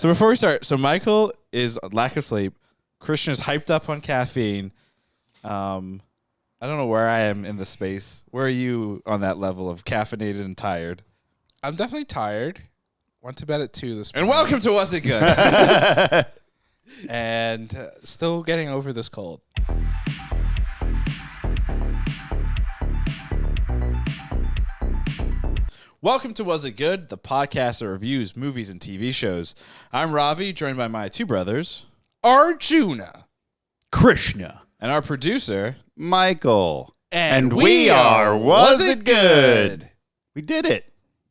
So before we start, so Michael is lack of sleep. Christian is hyped up on caffeine. I don't know where I am in the space. Where are you on that level of caffeinated and tired? I'm definitely tired. Went to bed at 2 this morning. And welcome to Was It Good? And still getting over this cold. Welcome to Was It Good, the podcast that reviews movies and TV shows. I'm Ravi, joined by my two brothers, Arjuna. Krishna. and our producer, Michael. And we are Was It Good? We did it.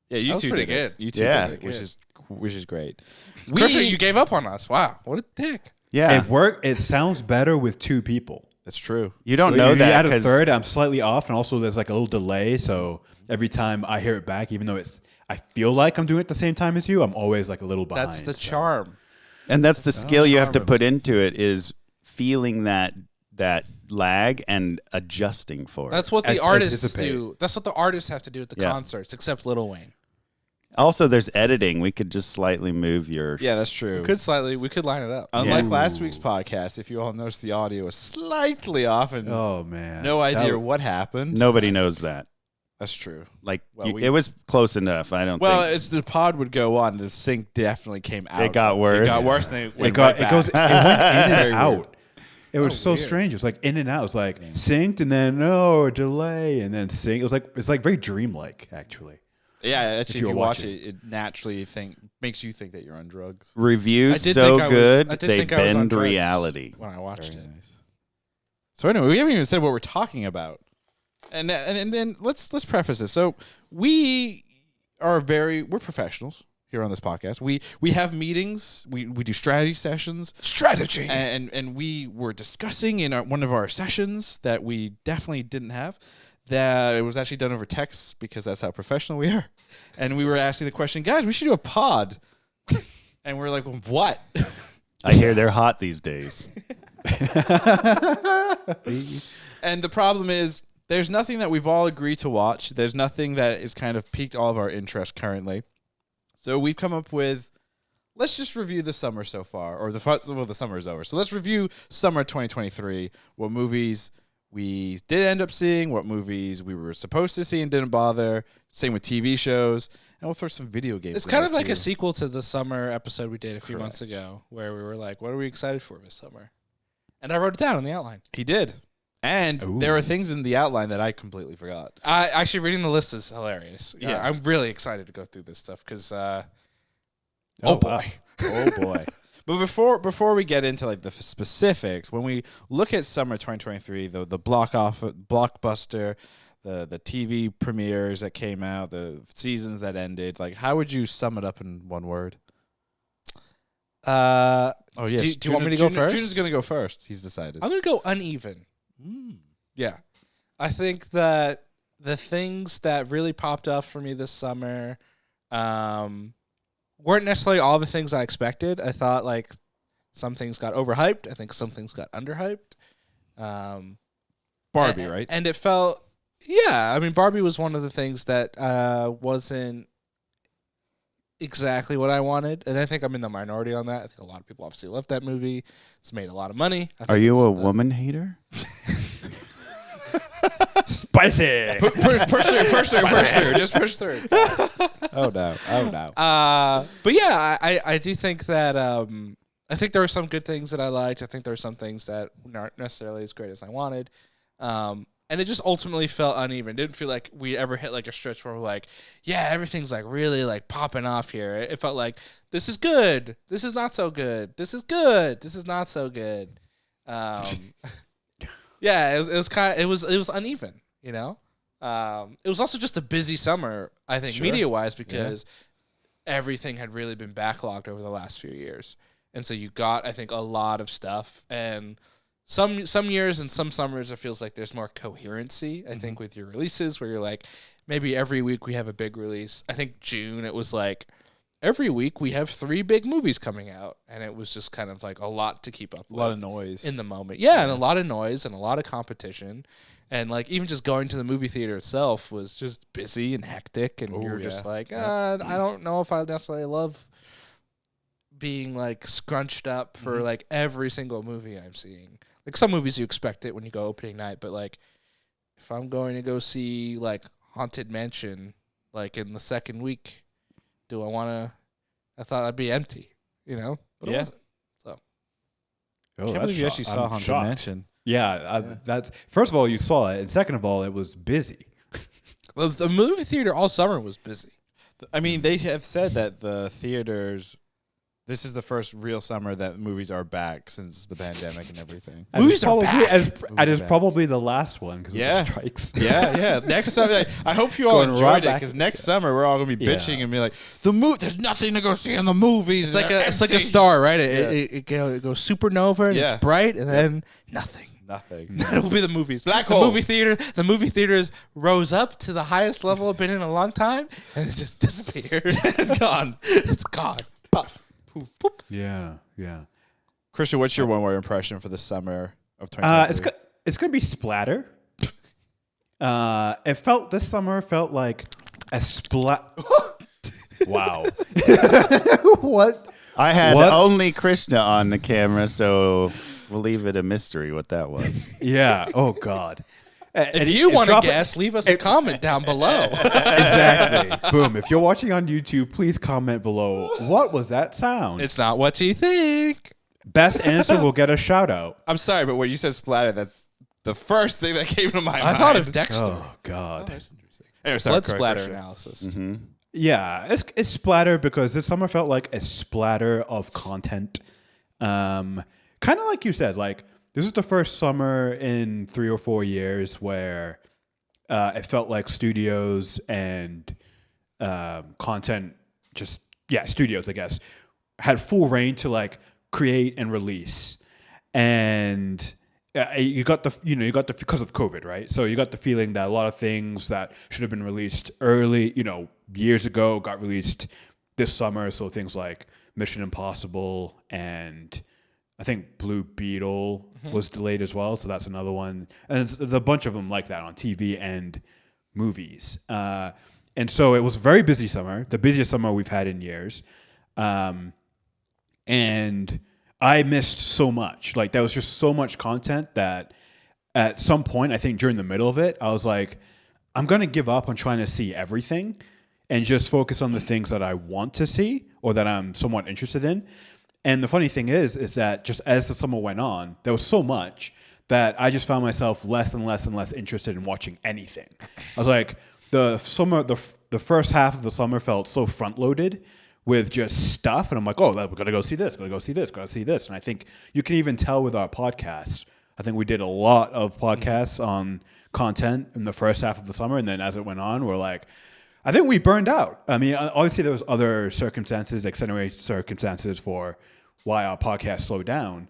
Yeah, you That was two pretty did it. good. You two Yeah. did it, which is great. Krishna, you gave up on us. Wow, what a dick. Yeah. It sounds better with two people. That's true. You don't know You that add a because third, I'm slightly off, and also there's like a little delay. So every time I hear it back, even though I feel like I'm doing it at the same time as you, I'm always like a little behind. That's the so. charm. and that's the skill you have to charming. put into it is feeling that lag and adjusting for it. That's what the An- artists anticipate. do. That's what the artists have to do at the Yeah. concerts, except Lil Wayne. Also, there's editing. We could just slightly move your. Yeah, that's true. We could line it up. Unlike Yeah. last week's podcast, if you all noticed, the audio was slightly off and Oh man, no idea what happened. Nobody knows that. That's true. Like Well, it was close enough. I don't. Well, think. it's the pod would go on. The sync definitely came out. It got worse. It got worse. And it went It got right it goes. It back. went in Very and out. weird. It was so weird. strange. It was like in and out. It was like synced and then a delay and then sync. It's like very dreamlike actually. Yeah, actually, if you you watch watch it, it naturally makes you think that you're on drugs. Reviews I did so think I was- good I did they think I was on bend drugs. reality. When I watched it. So anyway, we haven't even said what we're talking about, and then let's preface this. So we're professionals here on this podcast. We have meetings. We do strategy sessions. Strategy. And we were discussing in one of our sessions that we definitely didn't have, that it was actually done over text because that's how professional we are. And we were asking the question, guys, we should do a pod. And we're like, well, what? I hear they're hot these days. And the problem is there's nothing that we've all agreed to watch. There's nothing that is kind of piqued all of our interest currently. So we've come up with, let's just review the summer so far, or the summer is over. So let's review summer 2023, what movies we did end up seeing, what movies we were supposed to see and didn't bother. Same with TV shows, and we'll throw some video games. It's in kind there of like too. a sequel to the summer episode we did a few Correct. months ago, where we were like, what are we excited for this summer? And I wrote it down in the outline. He did. And Ooh. there are things in the outline that I completely forgot. Actually, reading the list is hilarious. Yeah. I'm really excited to go through this stuff because, Oh, boy. Oh boy. But before we get into like the specifics, when we look at summer 2023, the blockbuster, the TV premieres that came out, the seasons that ended, like how would you sum it up in one word? Oh yes. do you want me to go first? Juna's gonna go first. He's decided. I'm going to go uneven. Yeah. I think that the things that really popped up for me this summer weren't necessarily all the things I expected. I thought like some things got overhyped. I think some things got underhyped. Barbie, right? And it felt, yeah. I mean, Barbie was one of the things that wasn't exactly what I wanted, and I think I'm in the minority on that. I think a lot of people obviously love that movie. It's made a lot of money. I Are think you it's a the- woman hater? spicy. push through. Just push through. Oh no. But yeah, I do think that I think there were some good things that I liked. I think there were some things that aren't necessarily as great as I wanted. And it just ultimately felt uneven. It didn't feel like we ever hit like a stretch where we're like, yeah, everything's like really like popping off here. It felt like this is good. This is not so good. This is good. This is not so good. Yeah, it was uneven, you know? It was also just a busy summer, I think, Sure. media-wise, because everything had really been backlogged over the last few years. And so you got, I think, a lot of stuff. And some years and some summers, it feels like there's more coherency, I think, with your releases, where you're like, maybe every week we have a big release. I think June, it was like, every week we have 3 big movies coming out. And it was just kind of like a lot to keep up with. A lot of noise In the moment. Yeah, and a lot of noise and a lot of competition. And like even just going to the movie theater itself was just busy and hectic. And you're just like, I don't know if I necessarily love being like scrunched up for like every single movie I'm seeing. Like some movies you expect it when you go opening night, but like if I'm going to go see like Haunted Mansion like in the second week, do I want to? I thought I'd be empty, you know. But it wasn't. So I can't believe you actually saw Haunted Mansion. Yeah, that's first of all you saw it, and second of all it was busy. well, the movie theater all summer was busy. I mean, they have said that the theaters. This is the first real summer that movies are back since the pandemic and everything. Movies are back. And it's probably the last one because of Yeah. the strikes. Yeah. Next summer, I hope you all Going enjoyed right it back because to next summer we're all gonna be bitching and be like, there's nothing to go see in the movies. It's like a star, right? It goes supernova, and Yeah. it's bright, and then nothing. Nothing. That will be the movies. Black the hole. The movie theaters rose up to the highest level it's been in a long time, and it just disappeared. It's gone. It's gone. Puff. Poof. Poop. Yeah. Christian, what's your one word impression for the summer of 2023? It's gonna be splatter. This summer felt like a splat. Wow. What? I had What? only Krishna on the camera, so we'll leave it a mystery what that was. Yeah. Oh God. If you want to guess, leave us a comment down below. Exactly. Boom. If you're watching on YouTube, please comment below. What was that sound? It's not what you think. Best answer will get a shout out. I'm sorry, but when you said splatter, that's the first thing that came to my mind. I thought of Dexter. Oh God. That's interesting. Anyway, sorry, Blood correct, splatter Christian. analysis. Yeah, it's splatter because this summer felt like a splatter of content. Kind of like you said, like this is the first summer in 3 or 4 years where it felt like studios and content studios, I guess, had full reign to like create and release. And you got the because of COVID, right? So you got the feeling that a lot of things that should have been released early, years ago, got released this summer. So things like Mission Impossible and I think Blue Beetle was delayed as well. So that's another one. And there's a bunch of them like that on TV and movies. And so it was a very busy summer, the busiest summer we've had in years. And I missed so much. Like there was just so much content that at some point, I think during the middle of it, I was like, I'm going to give up on trying to see everything and just focus on the things that I want to see or that I'm somewhat interested in. And the funny thing is that just as the summer went on, there was so much that I just found myself less and less and less interested in watching anything. I was like, the first half of the summer felt so front loaded with just stuff. And I'm like, oh, we're going to go see this, going to go see this, going to see this. And I think you can even tell with our podcast. I think we did a lot of podcasts on content in the first half of the summer. And then as it went on, we're like, I think we burned out. I mean, obviously there was other circumstances, extenuating circumstances for why our podcast slowed down.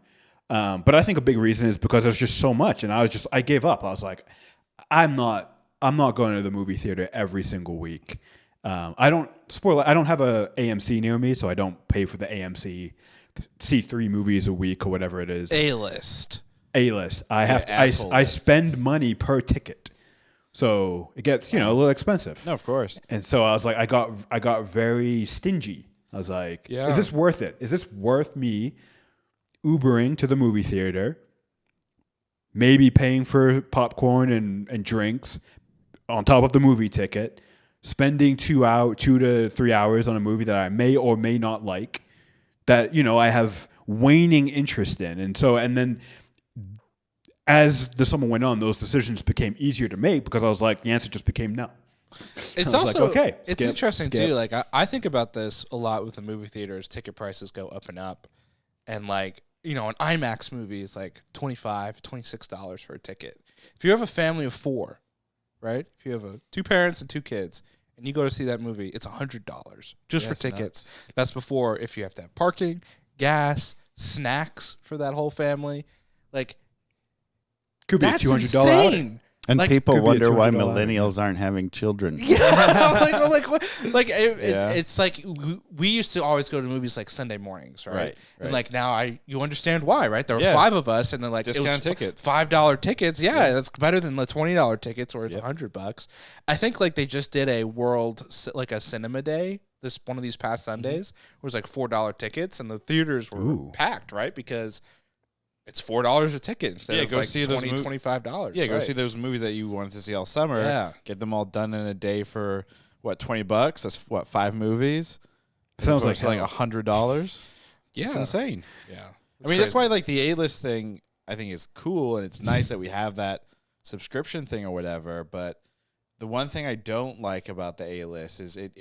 But I think a big reason is because there's just so much. And I gave up. I was like, I'm not going to the movie theater every single week. I don't have a AMC near me, so I don't pay for the AMC, see 3 movies a week or whatever it is. A-list. I spend money per ticket. So it gets, a little expensive. No, of course. And so I was like, I got very stingy. I was like, is this worth it? Is this worth me Ubering to the movie theater, maybe paying for popcorn and drinks on top of the movie ticket, spending 2 to 3 hours on a movie that I may or may not like, that, I have waning interest in. And then as the summer went on, those decisions became easier to make because I was like, the answer just became no. It's also like, okay. It's interesting too. Like I think about this a lot with the movie theaters. Ticket prices go up and up, and like an IMAX movie is like $25, $26 for a ticket. If you have a family of 4, right? If you have 2 parents and 2 kids, and you go to see that movie, it's $100 just for tickets. Nuts. That's before if you have to have parking, gas, snacks for that whole family. Like. Could be that's a $200 insane. And like, people wonder why millennials aren't having children. Yeah, it's like we used to always go to movies like Sunday mornings, right? And like now you understand why, right? There were 5 of us, and then like discount tickets, $5 tickets. Yeah, that's better than the $20 tickets where it's $100. I think like they just did a world like a cinema day one of these past Sundays. It was like $4 tickets, and the theaters were packed, right? Because it's $4 a ticket instead of go like see those $25. Yeah, go right? see those movies that you wanted to see all summer. Yeah. Get them all done in a day for what, $20? That's what, 5 movies? Sounds like $100. Yeah. It's insane. Yeah. I mean, that's why like the A-list thing I think is cool, and it's nice that we have that subscription thing or whatever. But the one thing I don't like about the A-list is it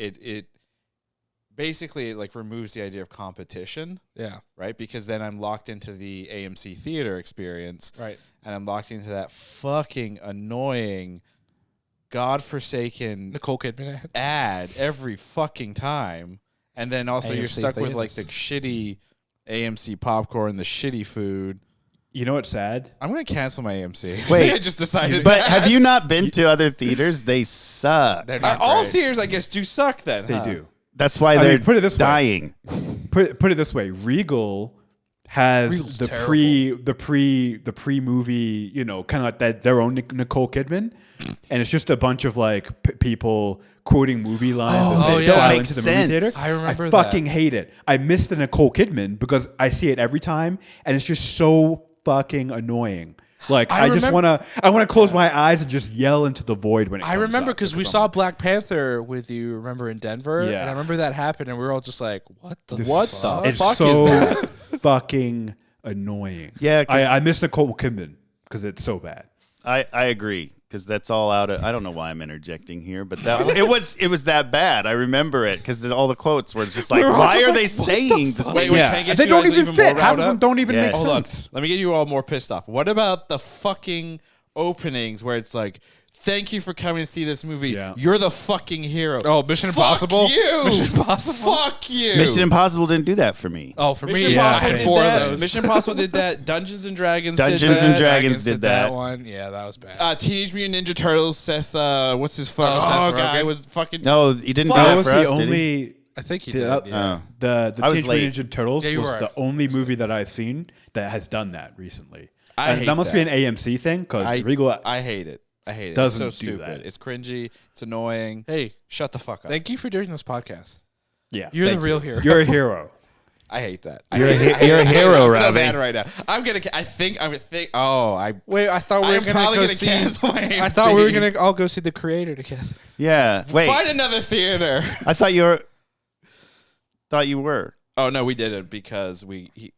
basically like removes the idea of competition. Yeah. Right? Because then I'm locked into the AMC theater experience. Right. And I'm locked into that fucking annoying, godforsaken Nicole Kidman ad every fucking time. And then also you're AMC stuck with like the theaters. shitty AMC popcorn, the shitty food. You know what's sad? I'm going to cancel my AMC. Wait, I just decided. But have you not been to other theaters? They suck. They're not all great. theaters, I guess, do suck then. They huh? do. That's why I they're mean, put it this way. dying. Put it this way. Regal has Regal's the pre movie, you know, kind of like that their own Nicole Kidman, and it's just a bunch of like people quoting movie lines as they yeah. file Makes into the movie sense. theater. I remember I that. fucking hate it. I miss the Nicole Kidman because I see it every time, and it's just so fucking annoying. Like I just remember- wanna close my eyes and just yell into the void when it I comes remember up because we I'm saw Black Panther with you, remember, in Denver? Yeah. And I remember that happened, and we were all just like, what the This- fuck? It's fuck so is fucking annoying. Yeah, 'cause- I miss Nicole Kidman because it's so bad. I agree because that's all out of. I don't know why I'm interjecting here, but that it was that bad. I remember it because all the quotes were just like, were all why just are like, they what the saying? fuck? the Wait, thing? wait, Yeah, can I get they you don't guys even more fit. Half riled of them up? don't even Yes. make Hold on. sense. Let me get you all more pissed off. What about the fucking openings where it's like, thank you for coming to see this movie. Yeah. You're the fucking hero. Oh, Mission Fuck Impossible? you. Mission Impossible? Fuck you. Mission Impossible didn't do that for me. Oh, for Mission me, I Impossible had did 4 that. of those. Mission Impossible did that. Dungeons and Dragons Dungeons did that. and Dragons did that. one. Yeah, that was bad. Teenage Mutant Ninja Turtles, Seth, what's his fucking Seth guy Rogen. was fucking. No, he didn't do That that was for the us, did he? only. I think he the- did. Yeah. Oh. The I was Teenage late. Mutant Ninja Turtles Yeah, you was were. the only movie that I've seen that has done that recently. I And hate that must that. be an AMC thing because Regal. I hate it. I hate it. Doesn't it's so do stupid. that. It's cringy. It's annoying. Hey, Shut the fuck up. thank you for doing this podcast. Yeah, You're Thank the real hero. you're a hero. I hate that. You're a hero, I hate it so Robbie. bad right now. I'm gonna. I think. Oh, I. Wait, I thought we were I'm going probably to go gonna see. cancel my I thought we were AMC. going to all go see The Creator together. Yeah. Wait, Find another theater. I thought you were. Thought you were. Oh no, we didn't because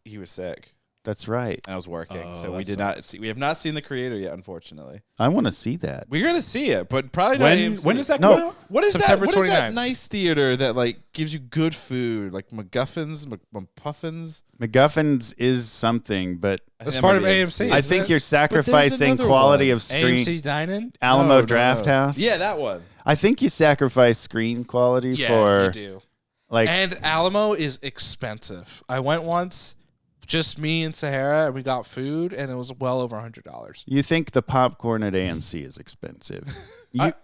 he was sick. That's right. And I was working, Oh, so we that did not see. We have not seen The Creator yet, unfortunately. I want to see that. We're gonna see it, but probably not When AMC. is that No. coming out? What is September that? What is that 29th. nice theater that like gives you good food, like MacGuffins, McPuffins? MacGuffins is something, but That's That part might of be AMC. I isn't think it? you're sacrificing another quality one. of screen. AMC Dine-In? Alamo No, no, Draft no. House. Yeah, that one. I think you sacrifice screen quality Yeah, for you do. like. And Alamo is expensive. I went once, just me and Sahara, and we got food, and it was well over $100. You think the popcorn at AMC is expensive?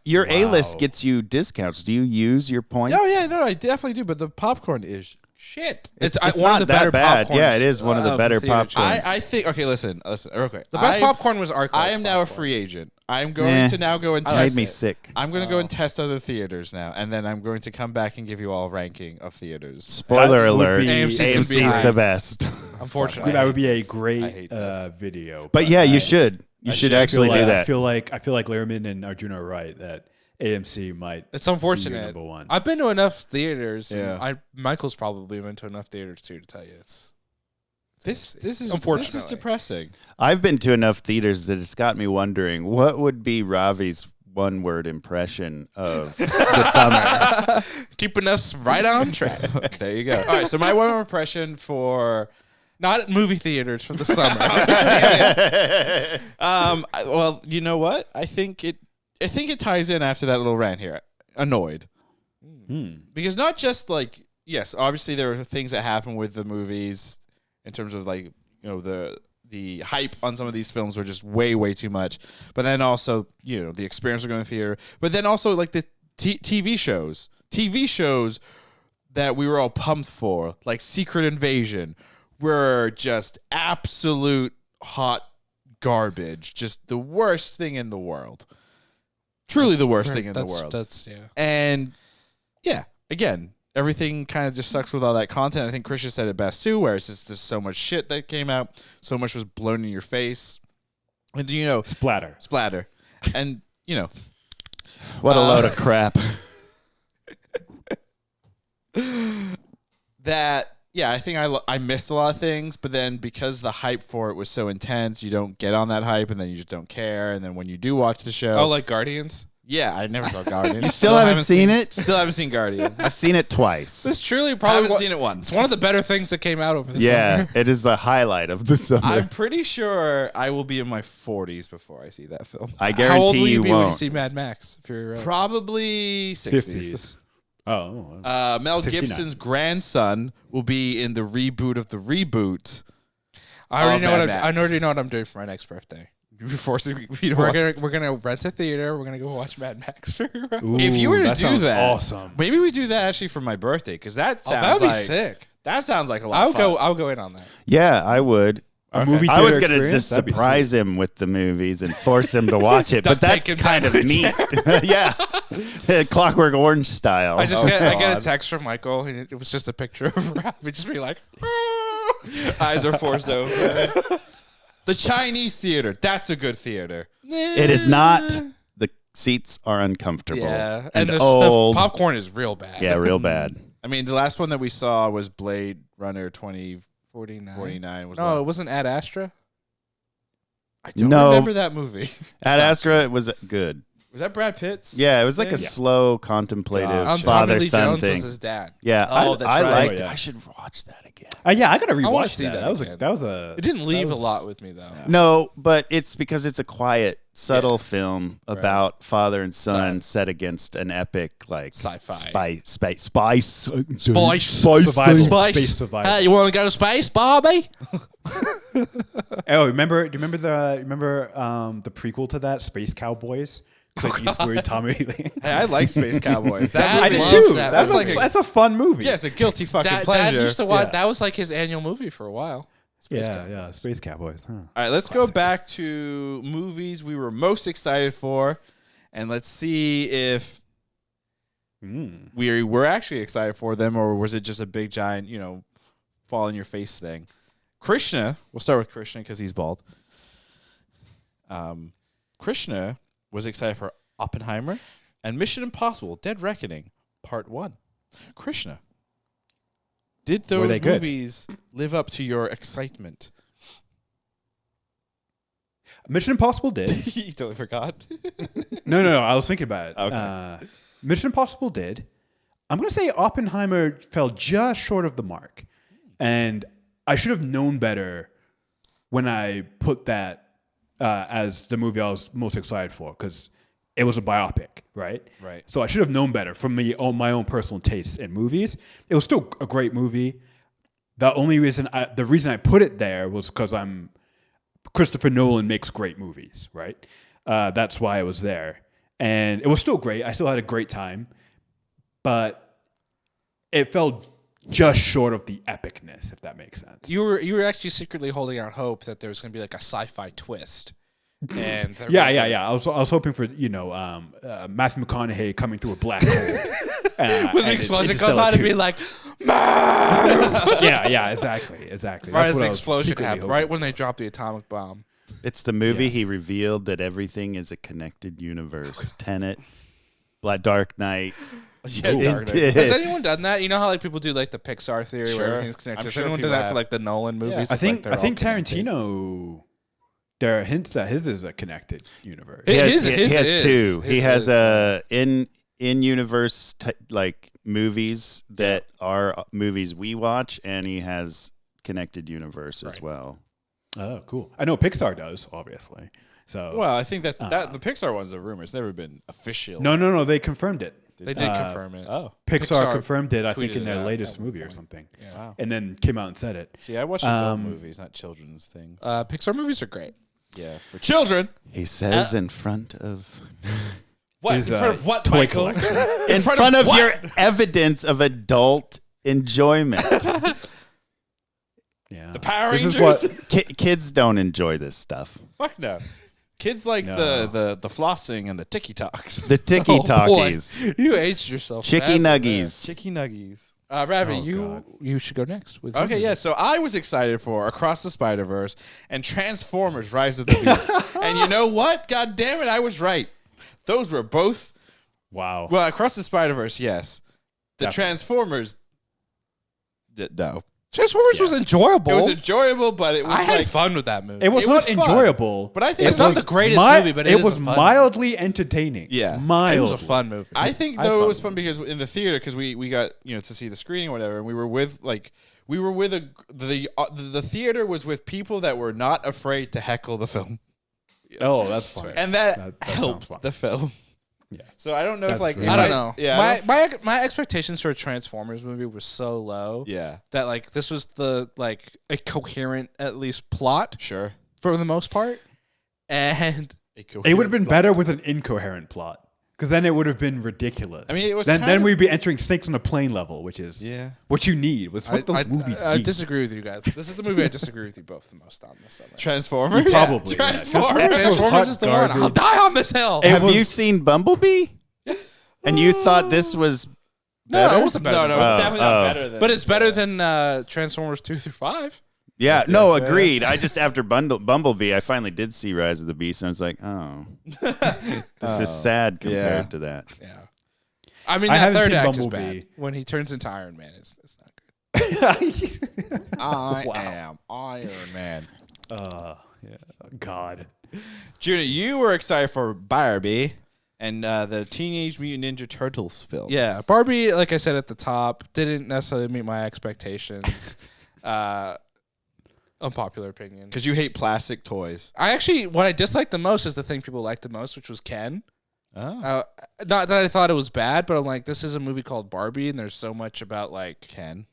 Your A-list Wow. gets you discounts. Do you use your points? Oh yeah, no, I definitely do. But the popcorn is shit. It's It's one not of the that better bad. popcorns. Yeah, it is one of the better theater popcorns. chains. I think. Okay, listen, real quick. The best I- popcorn was ArcLight's I am now a popcorn. free agent. I'm going Nah. to now go and It test made me it. sick. I'm going to go and test other theaters now, and then I'm going to come back and give you all a ranking of theaters. Spoiler That would alert: be- AMC's gonna be AMC's high. the best. Unfortunately. That would be a I great hate this. video. But yeah, you I- should. You I should I actually feel do like- that. I feel like Lehrman and Arjuna are right that AMC might. It's be your unfortunate. number one. I've been to enough theaters. Yeah. And Michael's probably been to enough theaters too to tell you it's This is Unfortunately. depressing. I've been to enough theaters that it's got me wondering what would be Ravi's one-word impression of the summer. keeping us right on track. There you go. All right, so my one impression for Not at movie theaters for the summer. well, you know what? I think it ties in after that little rant here. Annoyed. Because not just like, yes, obviously there are things that happen with the movies in terms of like, you know, the hype on some of these films were just way too much. But then also, you know, the experience of going to theater. But then also like the TV shows that we were all pumped for, like Secret Invasion, were just absolute hot garbage. Just the worst thing in the world. Truly the worst thing in the world. That's yeah. And yeah, again, everything kind of just sucks with all that content. I think Christian said it best too, where it's just there's so much shit that came out, so much was blown in your face, and splatter, and What a load of crap. I think I missed a lot of things, but then because the hype for it was so intense, you don't get on that hype, and then you just don't care, and then when you do watch the show, Oh, like Guardians? yeah, I never saw Guardians. You still haven't seen it? Still haven't seen Guardians. I've seen it twice. This truly I probably haven't seen it once. It's one of the better things that came out over this Yeah, summer. it is a highlight of the summer. I'm pretty sure I will be in my 40s before I see that film. I How old guarantee will you be when you won't. see Mad Max? Probably 60s. 50s. Oh. Mel 69. Gibson's grandson will be in the reboot of the reboot. I already know Mad Max. I already know what I'm doing for my next birthday. You're forcing me to We're watch. gonna rent a theater. We're gonna go watch Mad Max. Ooh, If you were to that do sounds that, awesome. maybe we do that actually for my birthday because that Oh, sounds that would be like sick. that sounds like a lot. I'll go in on that. Yeah, I would. A movie I was theater going to experience? just That'd be surprise him with the movies and force him to watch it, but Duct tape that's him kind of down. neat. Yeah. Clockwork Orange style. I get a God. text from Michael, and it was just a picture of Ralph. He'd just be like, Eyes are forced open. The Chinese theater. That's a good theater. It is not. The seats are uncomfortable. yeah, And the old. popcorn is real bad. Yeah, real bad. I mean, the last one that we saw was Blade Runner 2049. 49. Was No, the- it wasn't Ad Astra. I don't No. remember that movie. Ad Astra was good. Was that Brad Pitt's? Yeah, it was like a Yeah. slow, contemplative Gotcha. Tommy Lee father-son Jones thing. was his dad. Yeah, Oh, I that's right. liked it. Oh, yeah. I should watch that again. Yeah, I gotta wanna rewatch see that. that That was again. that was a. It didn't leave was- a lot with me though. No, but it's because it's a quiet, subtle film about father and son set against an epic like Sci-fi. spice Survival, space survival. Hey, you want to go space, Barbie? Oh, remember the prequel to that, Space Cowboys? Clint Eastwood, Tommy Lee. Hey, I like Space Cowboys. That I movie- did love too. that That's movie. like that's a fun movie. Yeah, it's a guilty fucking Dad pleasure. used to watch. Yeah. That was like his annual movie for a while. Space Cowboys. yeah, Space Cowboys. Huh. All right, let's go back to movies we were most excited for, and let's see if we were actually excited for them, or was it just a big giant, fall in your face thing? Krishna, we'll start with Krishna because he's bald. Krishna was excited for Oppenheimer and Mission Impossible: Dead Reckoning Part 1. Krishna, did Were those they good? movies live up to your excitement? Mission Impossible did. You totally forgot. No. I was thinking about it. Okay. Mission Impossible did. I'm gonna say Oppenheimer fell just short of the mark, and I should have known better when I put that as the movie I was most excited for because it was a biopic, right? Right. So I should have known better from my own personal tastes in movies. It was still a great movie. The reason I put it there was because Christopher Nolan makes great movies, right? That's why it was there. And it was still great. I still had a great time. But it fell just short of the epicness, if that makes sense. You were actually secretly holding out hope that there was going to be like a sci-fi twist. And Yeah. I was hoping for Matthew McConaughey coming through a black hole. When the explosion goes on, to be like, yeah, exactly. right as what the I was explosion secretly happened, hoping. right when they dropped the atomic bomb. It's the movie he revealed that everything is a connected universe. Tenet, Dark Knight. Yeah, It Dark Knight. did. Has anyone done that? You know how like people do like the Pixar theory Sure. where everything's connected? I'm Has sure anyone people done that have. for like the Nolan movies? I It's think like they're all connected. Tarantino. There are hints that his is a connected universe. It- He His has is. two. He His has is. in universe like movies that are movies we watch, and he has connected universe as well. Oh, cool. I know Pixar does, obviously. So Well, I think that's that. The Pixar one's a rumor. It's never been official. no, they confirmed it. They did confirm it. Oh, Pixar Pixar confirmed it, I think, tweeted in it their out latest at one movie or point. something. Yeah. wow. And then came out and said it. See, I watch adult movies, not children's things. Pixar movies are great. Yeah, for children. He says in front of What? His, in front of what, toy Michael? in front of your evidence of adult enjoyment. Yeah. The Power This is Rangers? what Kids don't enjoy this stuff. Fuck no. Kids like No. the flossing and the ticky talks. The ticky Oh, boy. talkies. You aged yourself. Chicky badly there. nuggies. Chicky nuggies. Ravi, Oh, you should go next. With your Okay, yeah. movie. So I was excited for Across the Spider-Verse and Transformers: Rise of the Beast. And you know what? God damn it, I was right. Those were both Wow. well. Across the Spider-Verse, yes. The Definitely. Transformers, no. Transformers was enjoyable. It was enjoyable, but it was I had like fun with that movie. It was It not was fun, enjoyable, but I think It's it not was- the greatest movie, but it is was a fun mildly entertaining. Yeah. mildly. It was a fun movie. I think I had though it fun was with fun because in the theater because we got to see the screening or whatever, and we were with the theater was with people that were not afraid to heckle the film, Oh, that's funny. and that That sounds helped fun. the film. Yeah. So I don't know That's if like really I it don't might- know. Yeah, I don't- my expectations for a Transformers movie were so low yeah, that like this was a coherent at least plot sure. for the most part, and It would have been better with an incoherent plot, because then it would have been ridiculous. I mean, it was then kind of- we'd be entering snakes on a plane level, which is Yeah. what you need. Was what those movies I need. disagree with you guys. This is the movie I disagree with you both the most on this summer. Transformers. Probably, yeah. Transformers. Transformers is the one. I'll die on this hill. It Have was- you seen Bumblebee? And you thought this was No, better? it wasn't better. No, than no, that. it's definitely not oh. better than. But it's better than Transformers 2 through 5. Yeah, no, agreed. I just after Bumblebee, I finally did see Rise of the Beast, and I was like, oh, this is sad compared Yeah. to that. Yeah. I mean, I that haven't third seen act Bumblebee. is bad. When he turns into Iron Man, it's not good. I Wow. am Iron Man. yeah. God. Juna, you were excited for Barbie and the Teenage Mutant Ninja Turtles film. Yeah, Barbie, like I said at the top, didn't necessarily meet my expectations. Unpopular opinion. Because you hate plastic toys. What I disliked the most is the thing people liked the most, which was Ken. Oh. Not that I thought it was bad, but I'm like, this is a movie called Barbie, and there's so much about like Ken.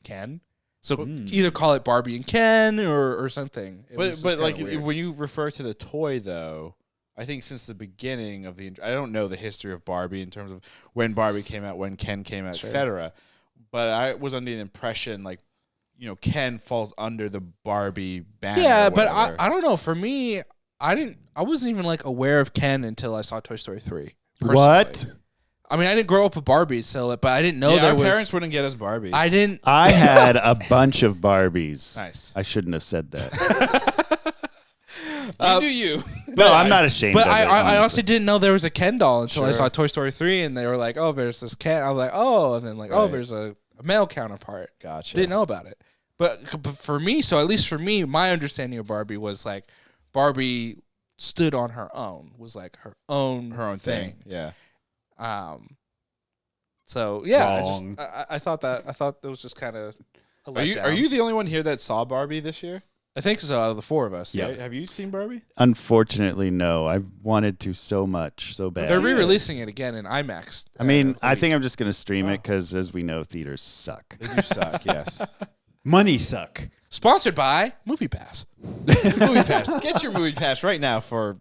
So either call it Barbie and Ken or something. It was But just but like kinda weird. when you refer to the toy though, I think since the beginning of I don't know the history of Barbie in terms of when Barbie came out, when Ken came out, Sure. etc. But I was under the impression like Ken falls under the Barbie banner. Yeah, or but whatever. I don't know. For me, I wasn't even like aware of Ken until I saw Toy Story 3. personally. What? I mean, I didn't grow up with Barbie, but I didn't know yeah, there our was. parents wouldn't get us Barbies. I didn't. I had a bunch of Barbies. Nice. I shouldn't have said that. you do you. No, I'm not ashamed But of it. I honestly didn't know there was a Ken doll until I Sure. saw Toy Story 3, and they were like, "Oh, there's this Ken." I was like, "Oh," and then like, "Oh, Right. there's a male counterpart." Gotcha. Didn't know about it. But for me, so at least for me, my understanding of Barbie was like Barbie stood on her own, was like her own thing. Yeah. So yeah, Wrong. I thought that was just kind of. Are you the only one here that saw Barbie this year? I think so. Out of the four of us, Yeah. Right? Have you seen Barbie? Unfortunately, no. I've wanted to so much, so bad. They're re-releasing it again in IMAX. I mean, I think I'm just going to stream it because, as we know, theaters suck. They do suck. Yes. Money suck. sponsored by Movie Pass. Movie Pass. Get your Movie Pass right now for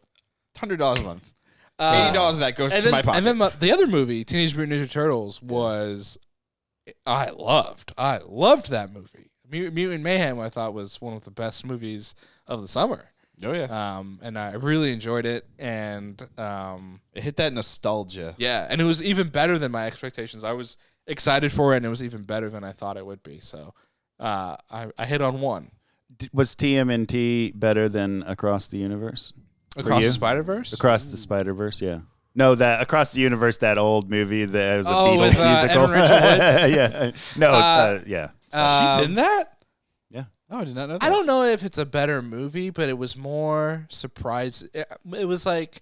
$100 a month. $80 of that goes to my pocket. And then the other movie, Teenage Mutant Ninja Turtles, was I loved that movie. Mutant Mayhem, I thought, was one of the best movies of the summer. Oh yeah. And I really enjoyed it, and It hit that nostalgia. yeah, and it was even better than my expectations. I was excited for it, and it was even better than I thought it would be. So I hit on one. Was TMNT better than Across the Universe? Across you? the Spider-Verse? Across the Spider-Verse, yeah. No, that Across the Universe, that old movie that was a Oh, Beatles with, musical. Evan Rachel Wood? yeah. No, yeah. She's in that? Yeah. Oh, I did not know that. I don't know if it's a better movie, but it was more surprising. It was like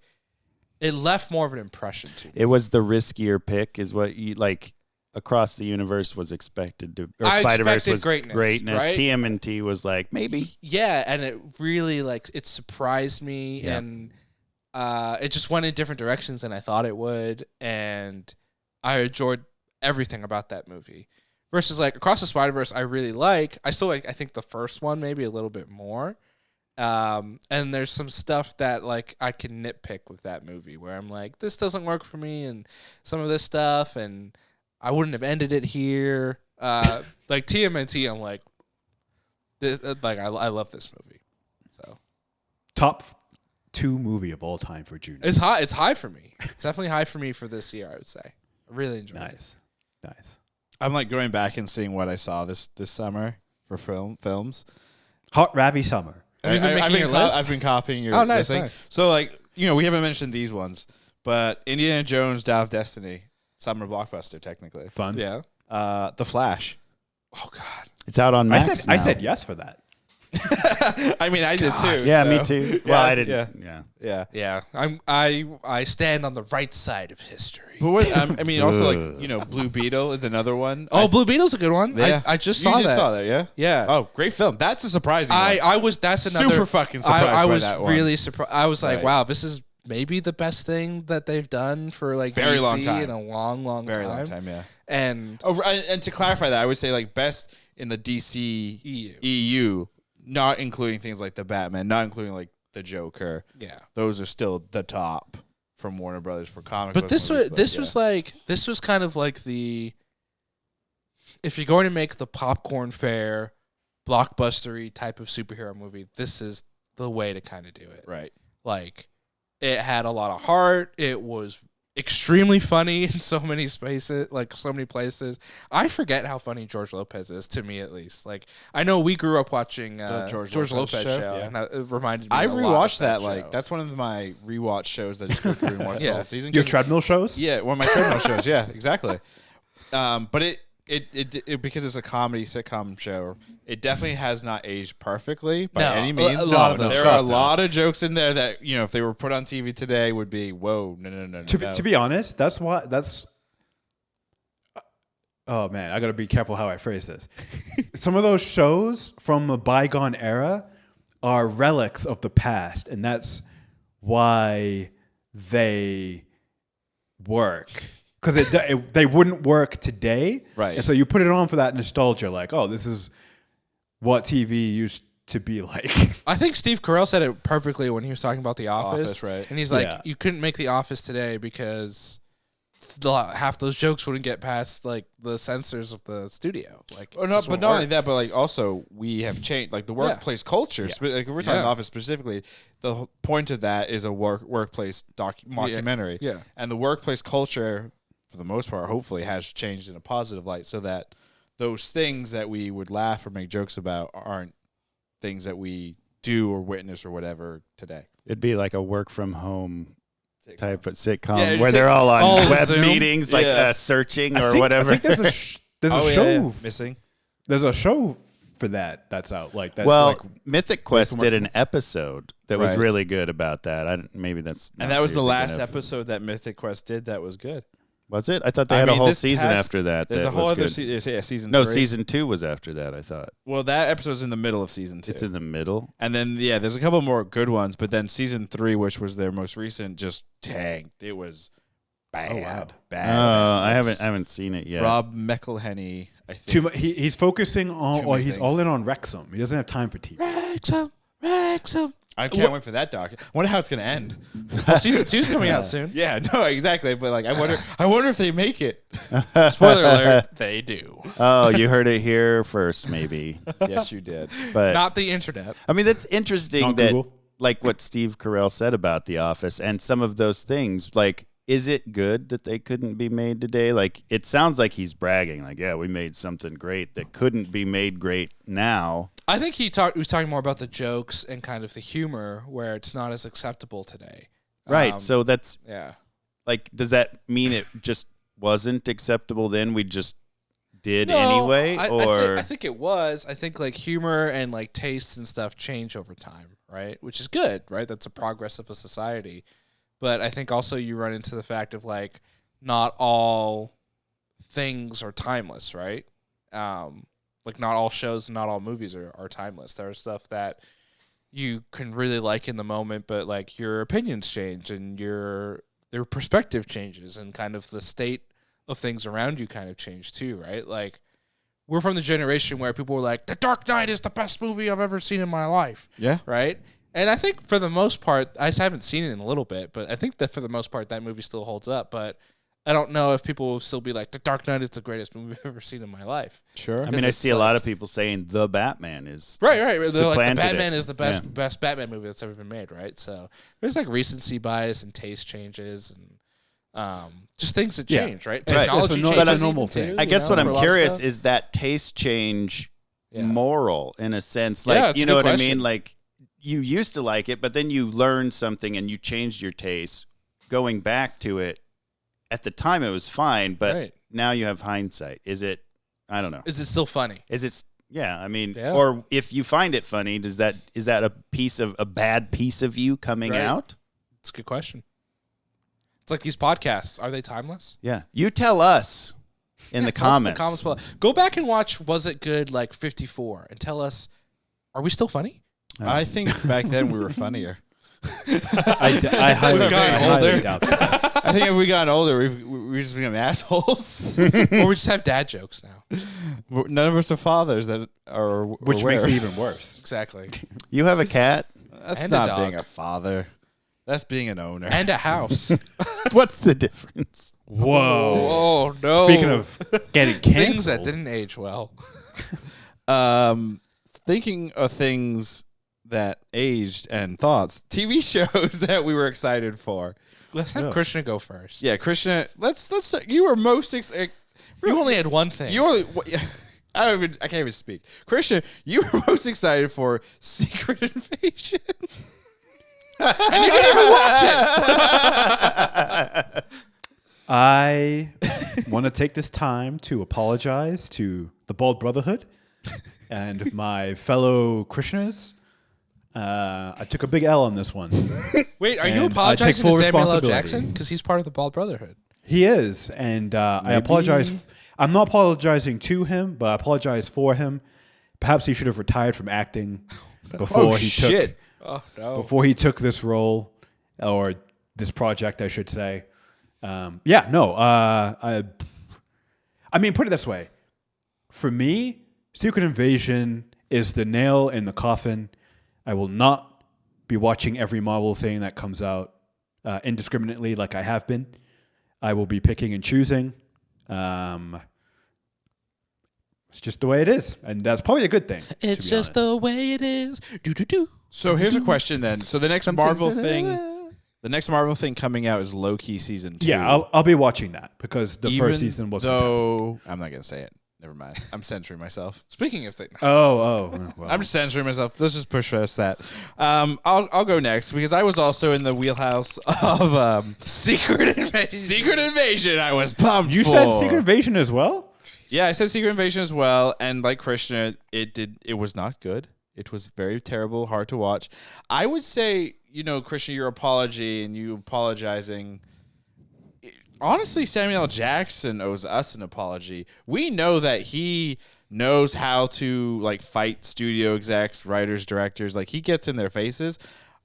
it left more of an impression to me. It was the riskier pick, is what you like. Across the Universe was expected to, or I Spider-Verse expected was greatness, right? TMNT was like maybe. Yeah, and it really it surprised me, Yeah. and it just went in different directions than I thought it would, and I enjoyed everything about that movie. Versus like Across the Spider-Verse, I really like. I still like. I think the first one maybe a little bit more. And there's some stuff that like I can nitpick with that movie where I'm like, this doesn't work for me, and some of this stuff, and I wouldn't have ended it here. Like TMNT, I'm like, I love this movie. So Top 2 movie of all time for June. It's high. It's high for me. It's definitely high for me for this year. I would say. I really enjoyed it. Nice. I'm like going back and seeing what I saw this summer for films. Hot Ravi Summer. Have you been making your list? I've been copying your. Oh, nice, listing. nice. So like we haven't mentioned these ones, but Indiana Jones: Dial of Destiny, summer blockbuster technically. Fun. Yeah. The Flash. Oh God. It's out on Max I now. said yes for that. I mean, I did too. Yeah, so. me too. Well, I didn't. Yeah. Yeah. I stand on the right side of history. But what, I mean, also like Blue Beetle is another one. Oh, Blue Beetle's a good one. Yeah. I just You saw just that. saw that, yeah. Yeah. Oh, great film. That's a surprising one. I was. That's another Super fucking surprised I by was that one. really surprised. I was like, Right. wow, this is maybe the best thing that they've done for like Very DC long time. in a long Very time. long time, yeah. And Oh, and to clarify that, I would say like best in the DC EU, not including things like the Batman, not including like the Joker. yeah. Those are still the top from Warner Brothers for comic. But book this movies, was this was kind of like the if you're going to make the popcorn fare blockbustery type of superhero movie, this is the way to kind of do it. right. Like it had a lot of heart. It was extremely funny in so many spaces, like so many places. I forget how funny George Lopez is, to me at least. Like I know we grew up watching The George George Lopez Lopez show, show, yeah. and it reminded me. I a lot of rewatched that. show. Like that's one of my rewatch shows that I just go through and watch the Yeah. whole season. Your 'Cause- treadmill shows? Yeah, one of my treadmill shows. Yeah, exactly. But it because it's a comedy sitcom show, it definitely has not aged perfectly by No, any means. a lot of those there are a stuff, lot of jokes in there that if they were put on TV today would be whoa no. To be honest, that's why oh man, I gotta be careful how I phrase this. Some of those shows from a bygone era are relics of the past, and that's why they work. Because they wouldn't work today, Right. And so you put it on for that nostalgia, like, oh, this is what TV used to be like. I think Steve Carell said it perfectly when he was talking about The Office. Office, right. And he's like, Yeah. you couldn't make The Office today because half those jokes wouldn't get past like the censors of the studio. Like, Oh it no, just but won't not only work. that, but like also we have changed like the workplace culture. Like if we're talking Yeah. Office specifically, the point of that is a workplace mockumentary. Yeah. And the workplace culture, for the most part, hopefully has changed in a positive light, so that those things that we would laugh or make jokes about aren't things that we do or witness or whatever today. It'd be like a work from home type of sitcom Yeah, where it's they're all on all web Zoom. meetings, like Yeah. searching I or think, whatever. I think there's a show. Missing. There's a show for that's out. Like that's well, like Mythic Quest from did work an episode that was Right. really good about that. Maybe that's not And that was what the you're last thinking of. episode that Mythic Quest did that was good. Was it? I thought they I had a mean, whole this season past- after that. There's that a whole was other good. season No, 3. season 2 was after that, I thought. Well, that episode's in the middle of season 2. It's in the middle. And then there's a couple more good ones, but then season 3, which was their most recent, just tanked. It was bad. wow. Bad. I haven't seen it yet. Rob McElhenney, I think. too much. He's focusing on, Too or many he's things. all in on Wrexham. He doesn't have time for TV. Wrexham. I can't wait for that doc. I wonder how it's gonna end. Well, season 2's coming out soon. Yeah, no, exactly. But like, I wonder if they make it. Spoiler alert, they do. Oh, you heard it here first, maybe. Yes, you did. But Not the internet. I mean, that's interesting Not that, Google. like what Steve Carell said about The Office and some of those things, like, is it good that they couldn't be made today? Like, it sounds like he's bragging, like, yeah, we made something great that couldn't be made great now. I think he was talking more about the jokes and kind of the humor where it's not as acceptable today. Right. So that's, Yeah. like, does that mean it just wasn't acceptable then? We just did No, anyway? I think it was. I think like humor and like tastes and stuff change over time, right? Which is good, right? That's a progress of a society. But I think also you run into the fact of like not all things are timeless, right? Like not all shows, not all movies are timeless. There are stuff that you can really like in the moment, but like your opinions change and your perspective changes and kind of the state of things around you kind of change too, right? Like we're from the generation where people were like, The Dark Knight is the best movie I've ever seen in my life, Yeah. right? And I think for the most part, I just haven't seen it in a little bit, but I think that for the most part that movie still holds up. But I don't know if people will still be like, The Dark Knight is the greatest movie I've ever seen in my life. Sure. I mean, I see a lot of people saying the Batman is Right. They're like, the supplanted Batman it. is the best Batman movie that's ever been made, right? So there's like recency bias and taste changes and just things that change, right? Technology changes. That's a even normal too, thing. I guess what for I'm a lot of curious stuff. is that taste change Yeah. moral in a sense. Yeah, Like, it's you a know good what I question. mean? Like, you used to like it, but then you learned something and you changed your taste. Going back to it, at the time it was fine, but Right. now you have hindsight. Is it, I don't know. Is it still funny? Is it, yeah, I mean, Yeah. or if you find it funny, is that a bad piece of you coming Right. out? It's a good question. It's like these podcasts. Are they timeless? Yeah. You tell us in the Tell us comments. In the comments below. Go back and watch Was It Good like 54 and tell us, are we still funny? I think back then we were funnier. I highly, gotten I highly older. doubt that. I think if we gotten older, we've just become assholes. Or we just have dad jokes now. None of us are fathers that are Which aware. makes it even worse. Exactly. You have a cat? That's And a not dog. being a father. That's being an owner. And a house. What's the difference? Whoa. Oh, no. Speaking of getting canceled. things that didn't age well. Thinking of things that aged and thoughts, TV shows that we were excited for. Let's have Krishna go first. Yeah, Krishna, let's you were most excited. You only had one thing. You only I can't even speak. Krishna, you were most excited for Secret Invasion. and you didn't even watch it. I want to take this time to apologize to the Bald Brotherhood and my fellow Krishnas. I took a big L on this one. Wait, are you And I take apologizing full to Samuel L. responsibility. Jackson? Because he's part of the Bald Brotherhood. He is, and I apologize. I'm not apologizing to him, but I apologize for him. Perhaps he should have retired from acting before before he took this role or this project, I should say. I mean, put it this way. For me, Secret Invasion is the nail in the coffin. I will not be watching every Marvel thing that comes out indiscriminately like I have been. I will be picking and choosing. It's just the way it is, and that's probably a good thing. It's just the way it is. Do. So here's a question then. So the next Marvel thing coming out is Loki season 2. Yeah, I'll be watching that because the Even first season was fantastic. though I'm not gonna say it. Never mind. I'm censoring myself. Speaking of things. Well. I'm just censoring myself. Let's just push past that. I'll go next because I was also in the wheelhouse of Secret Invasion. Secret Invasion. I was pumped. You said Secret Invasion as well? Yeah, I said Secret Invasion as well, and like Krishna, it was not good. It was very terrible, hard to watch. I would say, Krishna, your apology and you apologizing. Honestly, Samuel L. Jackson owes us an apology. We know that he knows how to fight studio execs, writers, directors. Like he gets in their faces.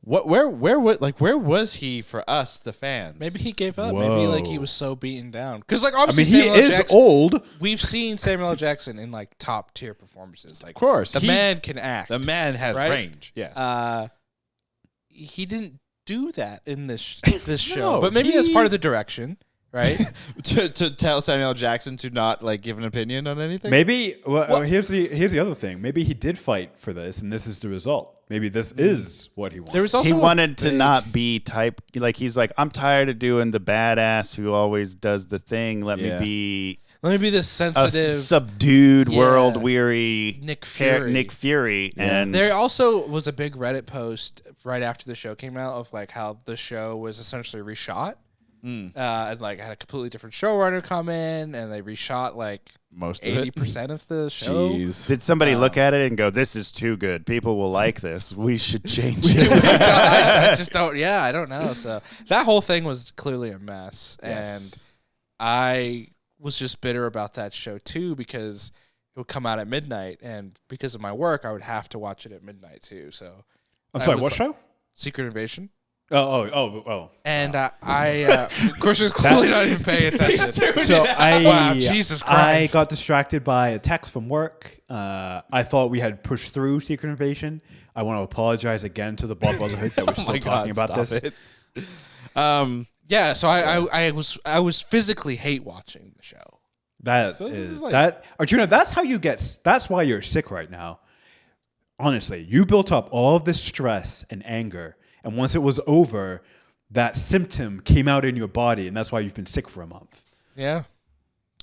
Where was he for us, the fans? Maybe he gave up. Whoa. Maybe he was so beaten down. Because I obviously mean, he Samuel L. is Jackson, old. We've seen Samuel L. Jackson in top tier performances. Of course, the man can act. The man has right? range. Yes. He didn't do that in this show, No, but maybe that's part of the direction, right? to tell Samuel L. Jackson to not give an opinion on anything. Maybe here's the other thing. Maybe he did fight for this, and this is the result. Maybe this is what he wanted. There was also He a wanted to big- not be he's like, I'm tired of doing the badass who always does the thing. Let me be Let me be this a sensitive. subdued, Yeah. world weary Nick Fury. Nick Fury. And There also was a big Reddit post right after the show came out of how the show was essentially reshot. And had a completely different showrunner come in, and they reshot Most of it. 80% of the show. Jeez. did somebody look at it and go, this is too good. People will like this. We should change it. I just don't. Yeah, I don't know. So that whole thing was clearly a mess, and I was just bitter about that show too because it would come out at midnight, and because of my work, I would have to watch it at midnight too. So I'm that sorry, was what show? Secret Invasion. Oh. And of course, was clearly not even paying attention. So Wow, Jesus I Christ. got distracted by a text from work. I thought we had pushed through Secret Invasion. I want to apologize again to the Bald Brotherhood that we're still talking about stop this. it. Yeah, so I was physically hate watching the show. That So this is is like- that, Arjuna. That's how you get. That's why you're sick right now. Honestly, you built up all of this stress and anger, and once it was over, that symptom came out in your body, and that's why you've been sick for a month. Yeah.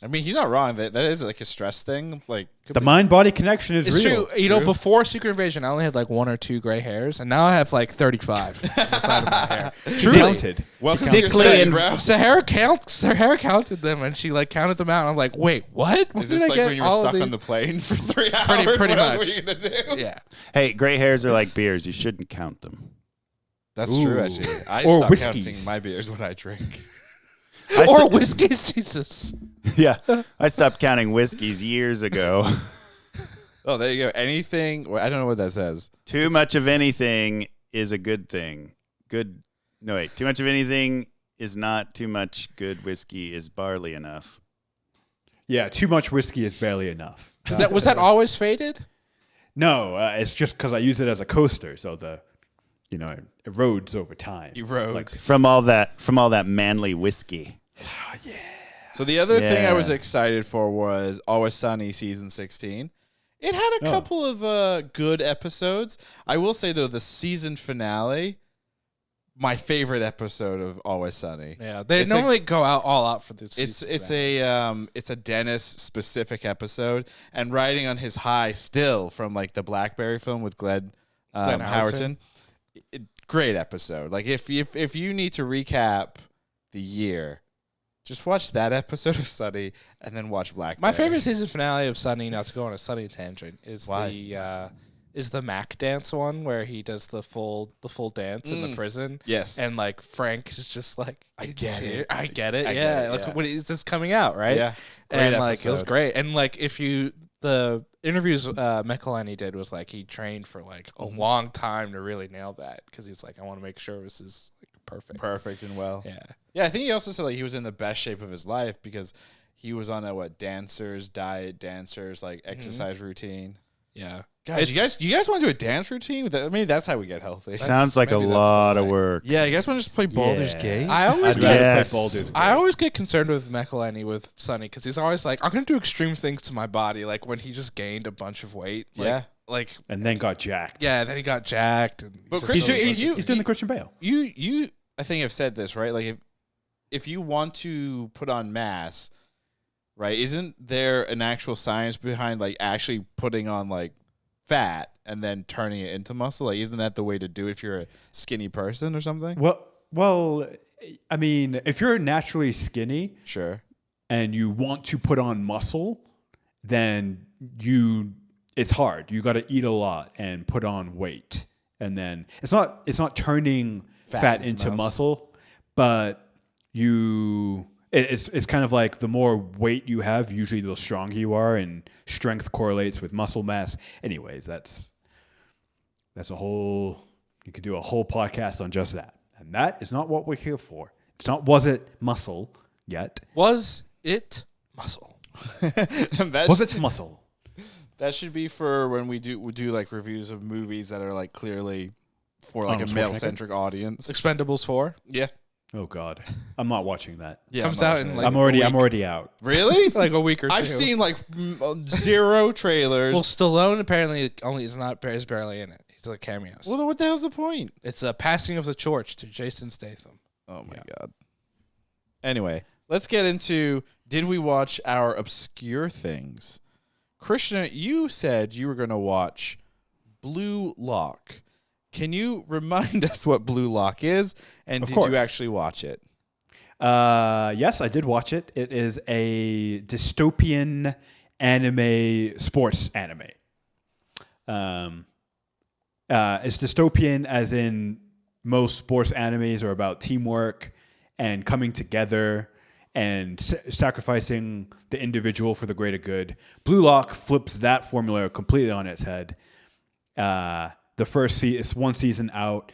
I mean, he's not wrong. That is like a stress thing. Like The mind-body connection is It's real. true. You know, before Secret Invasion, I only had like 1 or 2 gray hairs, and now I have like 35 on the side of my hair. Counted. welcome Sickly to your and- sins, bro. Sahara counted them, and she like counted them out. And I'm like, wait, what? When Is this did I like get when you were all of stuck on these? the plane for 3 hours? Pretty what else much. were you gonna do? Yeah. Hey, gray hairs are like beers. You shouldn't count them. That's true. Ooh. Actually, I Or stopped whiskeys. counting my beers when I drink. Or whiskeys, Jesus. Yeah, I stopped counting whiskeys years ago. Oh, there you go. Anything? Well, I don't know what that says. Too much of anything is a good thing. No, wait. Too much of anything is not too much. Good whiskey is barley enough. Yeah, too much whiskey is barely enough. Was that always faded? No, it's just because I use it as a coaster, so it erodes over time. Erodes. Like, From all that manly whiskey. So the other thing I Yeah. was excited for was Always Sunny season 16. It had a couple of good episodes. I will say though, the season finale, my favorite episode of Always Sunny. Yeah, they It's normally go all out for this. It's a Dennis specific episode, and riding on his high still from like the Blackberry film with Glenn Howerton. Great episode. Like if you need to recap the year, just watch that episode of Sunny and then watch Blackberry. My favorite season finale of Sunny, not to go on a Sunny tangent, is Why? the Mac dance one where he does the full dance in the prison. Yes. And like Frank is just like, I get it. Yeah, get it, like yeah. when it's just coming out, right? Yeah. And Great like it was episode. great. And like the interviews Michelini did was like he trained for like a long time to really nail that because he's like, I want to make sure this is like perfect. Perfect and well. Yeah. Yeah, I think he also said like he was in the best shape of his life because he was on a dancers like exercise routine. Yeah. Guys, you guys want to do a dance routine? Maybe that's how we get healthy. Sounds like a maybe that's the lot of way. work. Yeah, you guys want to just play Baldur's Yeah. Gate? I always I'd get rather Yes. play Baldur's Gate. I always get concerned with Michelini with Sonny because he's always like, I'm gonna do extreme things to my body, like when he just gained a bunch of weight. Like and then got jacked. yeah, then he got jacked. And But just Chris, so- He's doing the Christian Bale. You I think have said this, right? Like if you want to put on mass, right, isn't there an actual science behind like actually putting on like fat and then turning it into muscle? Like isn't that the way to do it if you're a skinny person or something? Well, I mean, if you're naturally skinny Sure. and you want to put on muscle, then it's hard. You got to eat a lot and put on weight, and then it's not turning fat into muscle, but it's kind of like the more weight you have, usually the stronger you are, and strength correlates with muscle mass. Anyways, that's a whole. You could do a whole podcast on just that, and that is not what we're here for. It's not. Was it muscle yet? Was it muscle? Was it muscle? That should be for when we do like reviews of movies that are like clearly for like Arnold a Schwarzenegger? male centric audience. Expendables 4 Yeah. Oh God, I'm not watching that. Yeah. comes I'm not out in sure. like I'm a already week. out. Really? like a week or two. I've seen like 0 trailers. Well, Stallone apparently is barely in it. He's like cameos. Well, then what the hell's the point? It's a passing of the torch to Jason Statham. Oh my god. Anyway, let's get into did we watch our obscure things? Krishna, you said you were going to watch Blue Lock. Can you remind us what Blue Lock is, and Of did course. you actually watch it? Yes, I did watch it. It is a dystopian anime, sports anime. It's dystopian as in most sports animes are about teamwork and coming together and sacrificing the individual for the greater good. Blue Lock flips that formula completely on its head. The first it's one season out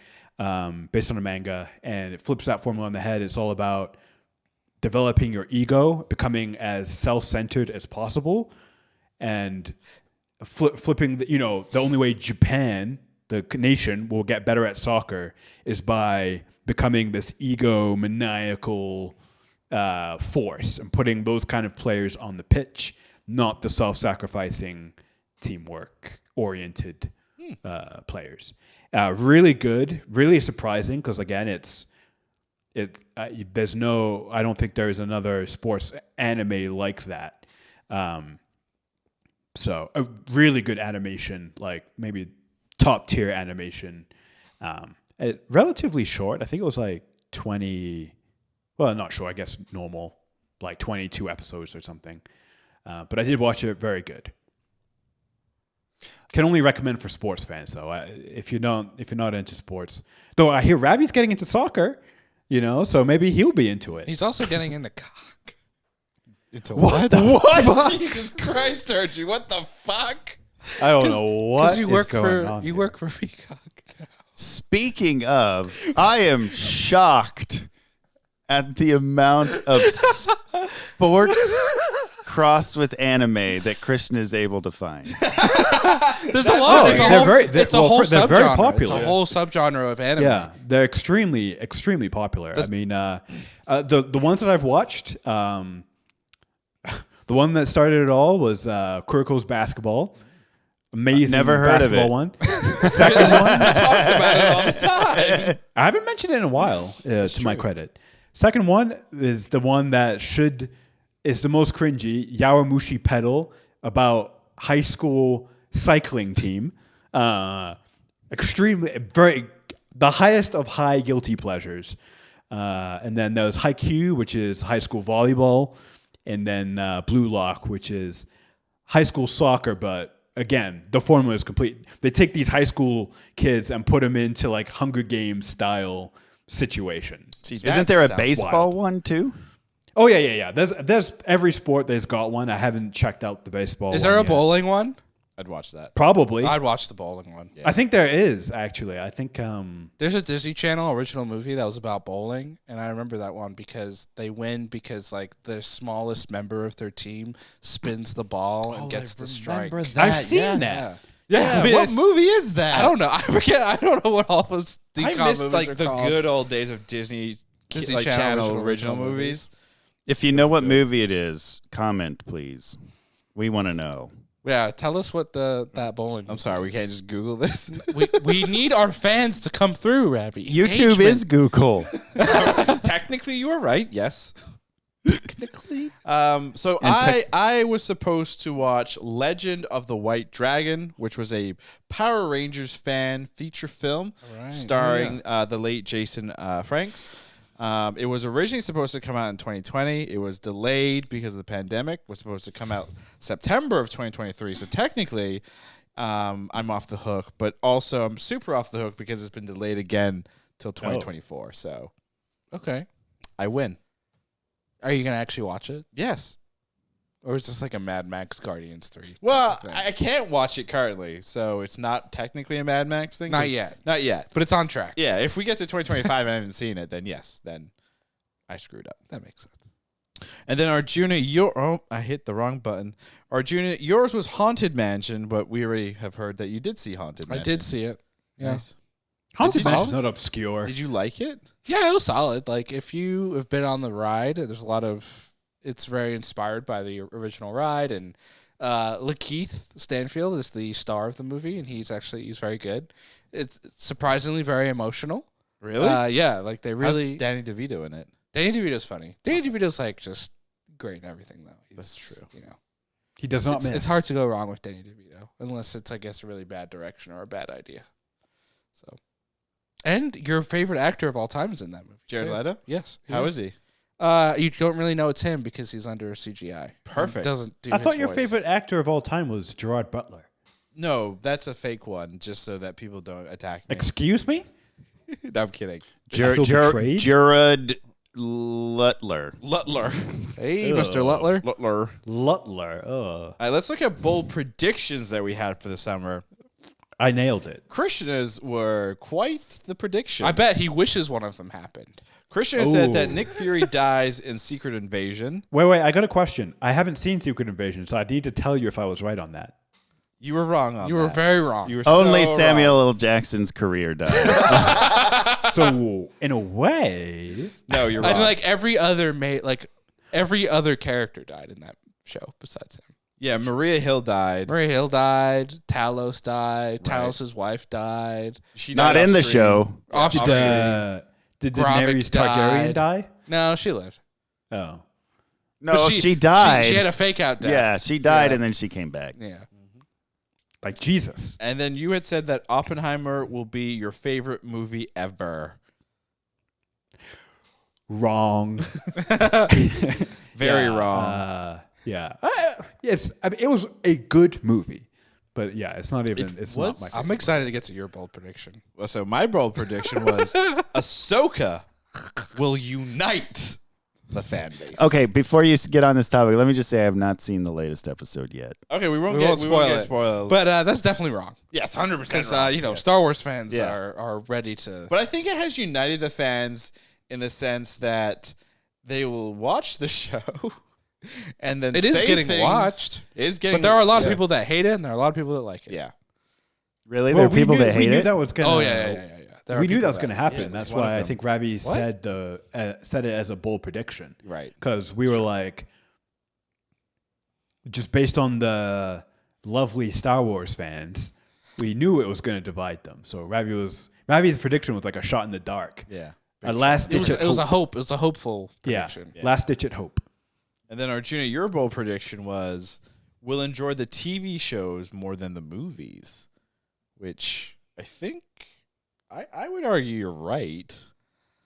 based on a manga, and it flips that formula on the head. It's all about developing your ego, becoming as self-centered as possible, and flipping the only way Japan, the nation, will get better at soccer is by becoming this egomaniacal force and putting those kind of players on the pitch, not the self-sacrificing, teamwork-oriented players. Really good, really surprising because again, there's no. I don't think there is another sports anime like that. So a really good animation, like maybe top tier animation. Relatively short. I think it was like 20. Well, not sure. I guess normal, like 22 episodes or something. But I did watch it. Very good. Can only recommend for sports fans though. If you're not into sports, though, I hear Ravi's getting into soccer. So maybe he'll be into it. He's also getting into cock. Into What? Jesus Christ, Archie! What the fuck? I don't know what you is work going for on you here. work for Peacock now. Speaking of, I am shocked at the amount of sports crossed with anime that Christian is able to find. There's a lot. Oh, It's a they're whole, very- it's a well, whole they're very subgenre. It's popular. a whole subgenre of anime. Yeah, they're extremely popular. I mean, the ones that I've watched, the one that started it all was Kuroko's Basketball. Amazing Never heard of basketball it. one. Second one, Talks about it all the time. I haven't mentioned it in a while, to my credit. Second one is the one that is the most cringy, Yawamushi Pedal, about high school cycling team. Extremely, the highest of high guilty pleasures. And then there's Haikyuu, which is high school volleyball. And then Blue Lock, which is high school soccer, but again, the formula is complete. They take these high school kids and put them into like Hunger Games style situation. Isn't there a baseball one too? Oh yeah. There's every sport there's got one. I haven't checked out the baseball. Is there one a yet. bowling one? I'd watch that. Probably. I'd watch the bowling one. I think there is actually. I think There's a Disney Channel original movie that was about bowling, and I remember that one because they win because like the smallest member of their team spins the ball and gets the strike. I've seen that. Yeah, What movie is that? I don't know. I forget. I don't know what all those I decom missed movies like are the called. good old days of Disney Channel original movies. If you know what movie it is, comment please. We want to know. Yeah, tell us what that bowling. I'm sorry, we can't just Google this. we need our fans to come through, Ravi. YouTube is Google. Technically, you were right. Yes. technically. So I was supposed to watch Legend of the White Dragon, which was a Power Rangers fan feature film starring the late Jason Franks. It was originally supposed to come out in 2020. It was delayed because of the pandemic. It was supposed to come out September of 2023. So technically, I'm off the hook, but also I'm super off the hook because it's been delayed again till 2024. So Okay. I win. Are you gonna actually watch it, Yes. or is this like a Mad Max Guardians 3? Well, thing? I can't watch it currently, so it's not technically a Mad Max thing. Not 'cause- yet. Not yet. But it's on track. Yeah, if we get to 2025 and I haven't seen it, then yes, then I screwed up. That makes sense. And then Arjuna, I hit the wrong button. Arjuna, yours was Haunted Mansion, but we already have heard that you did see Haunted Mansion. I did see it. Yeah. Nice. Haunted Did you- Mansion's not obscure. Did you like it? Yeah, it was solid. Like if you have been on the ride, there's a lot of. It's very inspired by the original ride, and Lakeith Stanfield is the star of the movie, and he's very good. It's surprisingly very emotional. Really? Yeah, like they really. How's Danny DeVito in it? Danny DeVito's funny. Danny DeVito's like just great in everything, though. That's true. You know, He does not miss. it's hard to go wrong with Danny DeVito unless it's, I guess, a really bad direction or a bad idea. So, and your favorite actor of all time is in that movie. Jared too. Leto? Yes. How is he? You don't really know it's him because he's under CGI. Perfect. Doesn't do I thought his your voice. favorite actor of all time was Gerard Butler. No, that's a fake one, just so that people don't attack me. Excuse me? No, I'm kidding. feel betrayed? Jared Lutler. Lutler. Hey, Mr. Lutler. Lutler. Lutler. All right, let's look at bold predictions that we had for the summer. I nailed it. Krishna's were quite the predictions. I bet he wishes one of them happened. Krishna said Ooh. that Nick Fury dies in Secret Invasion. Wait, I got a question. I haven't seen Secret Invasion, so I need to tell you if I was right on that. You were wrong on You that. were very wrong. You were Only so Samuel wrong. L. Jackson's career died. So in a way, No, you're wrong. And like every other character died in that show besides him. Yeah, Maria Hill died. Maria Hill died. Talos died. Right. Talos' wife died. She Not died in the off-screen. show. Off did, screen. did Gravik Daenerys Targaryen died. die? No, she lived. Oh, No, But she died. She had a fake out death. Yeah, she died Yeah. and then she came back. Yeah. like Jesus. And then you had said that Oppenheimer will be your favorite movie ever. Wrong. Very Yeah, wrong. Yeah. Yes, I mean, it was a good movie, but yeah, it's not even. It's not was- my. I'm excited to get to your bold prediction. Well, so my bold prediction was Ahsoka will unite the fan base. Okay, before you get on this topic, let me just say I have not seen the latest episode yet. Okay, we won't We get won't spoil it. spoilers. But that's definitely wrong. yes, 100% Because, wrong. Star Wars fans Yeah. are ready to. But I think it has united the fans in the sense that they will watch the show and then It is say getting things- watched. It is getting. But there are a lot of yeah. people that hate it, and there are a lot of people that like it. Yeah. Really? Well, there are people we knew, that we hate knew it? that was gonna. Oh, yeah. There are We knew people that was going to happen. yeah, That's one of why I them. think Ravi What? said it as a bold prediction. Right. Because we were like, just based on the lovely Star Wars fans, we knew it was going to divide them. So Ravi's prediction was like a shot in the dark. Yeah. A last It ditch. was a hope. It was a hopeful prediction. Yeah. Last ditch at hope. And then Arjuna, your bold prediction was we'll enjoy the TV shows more than the movies, which I think I would argue you're right.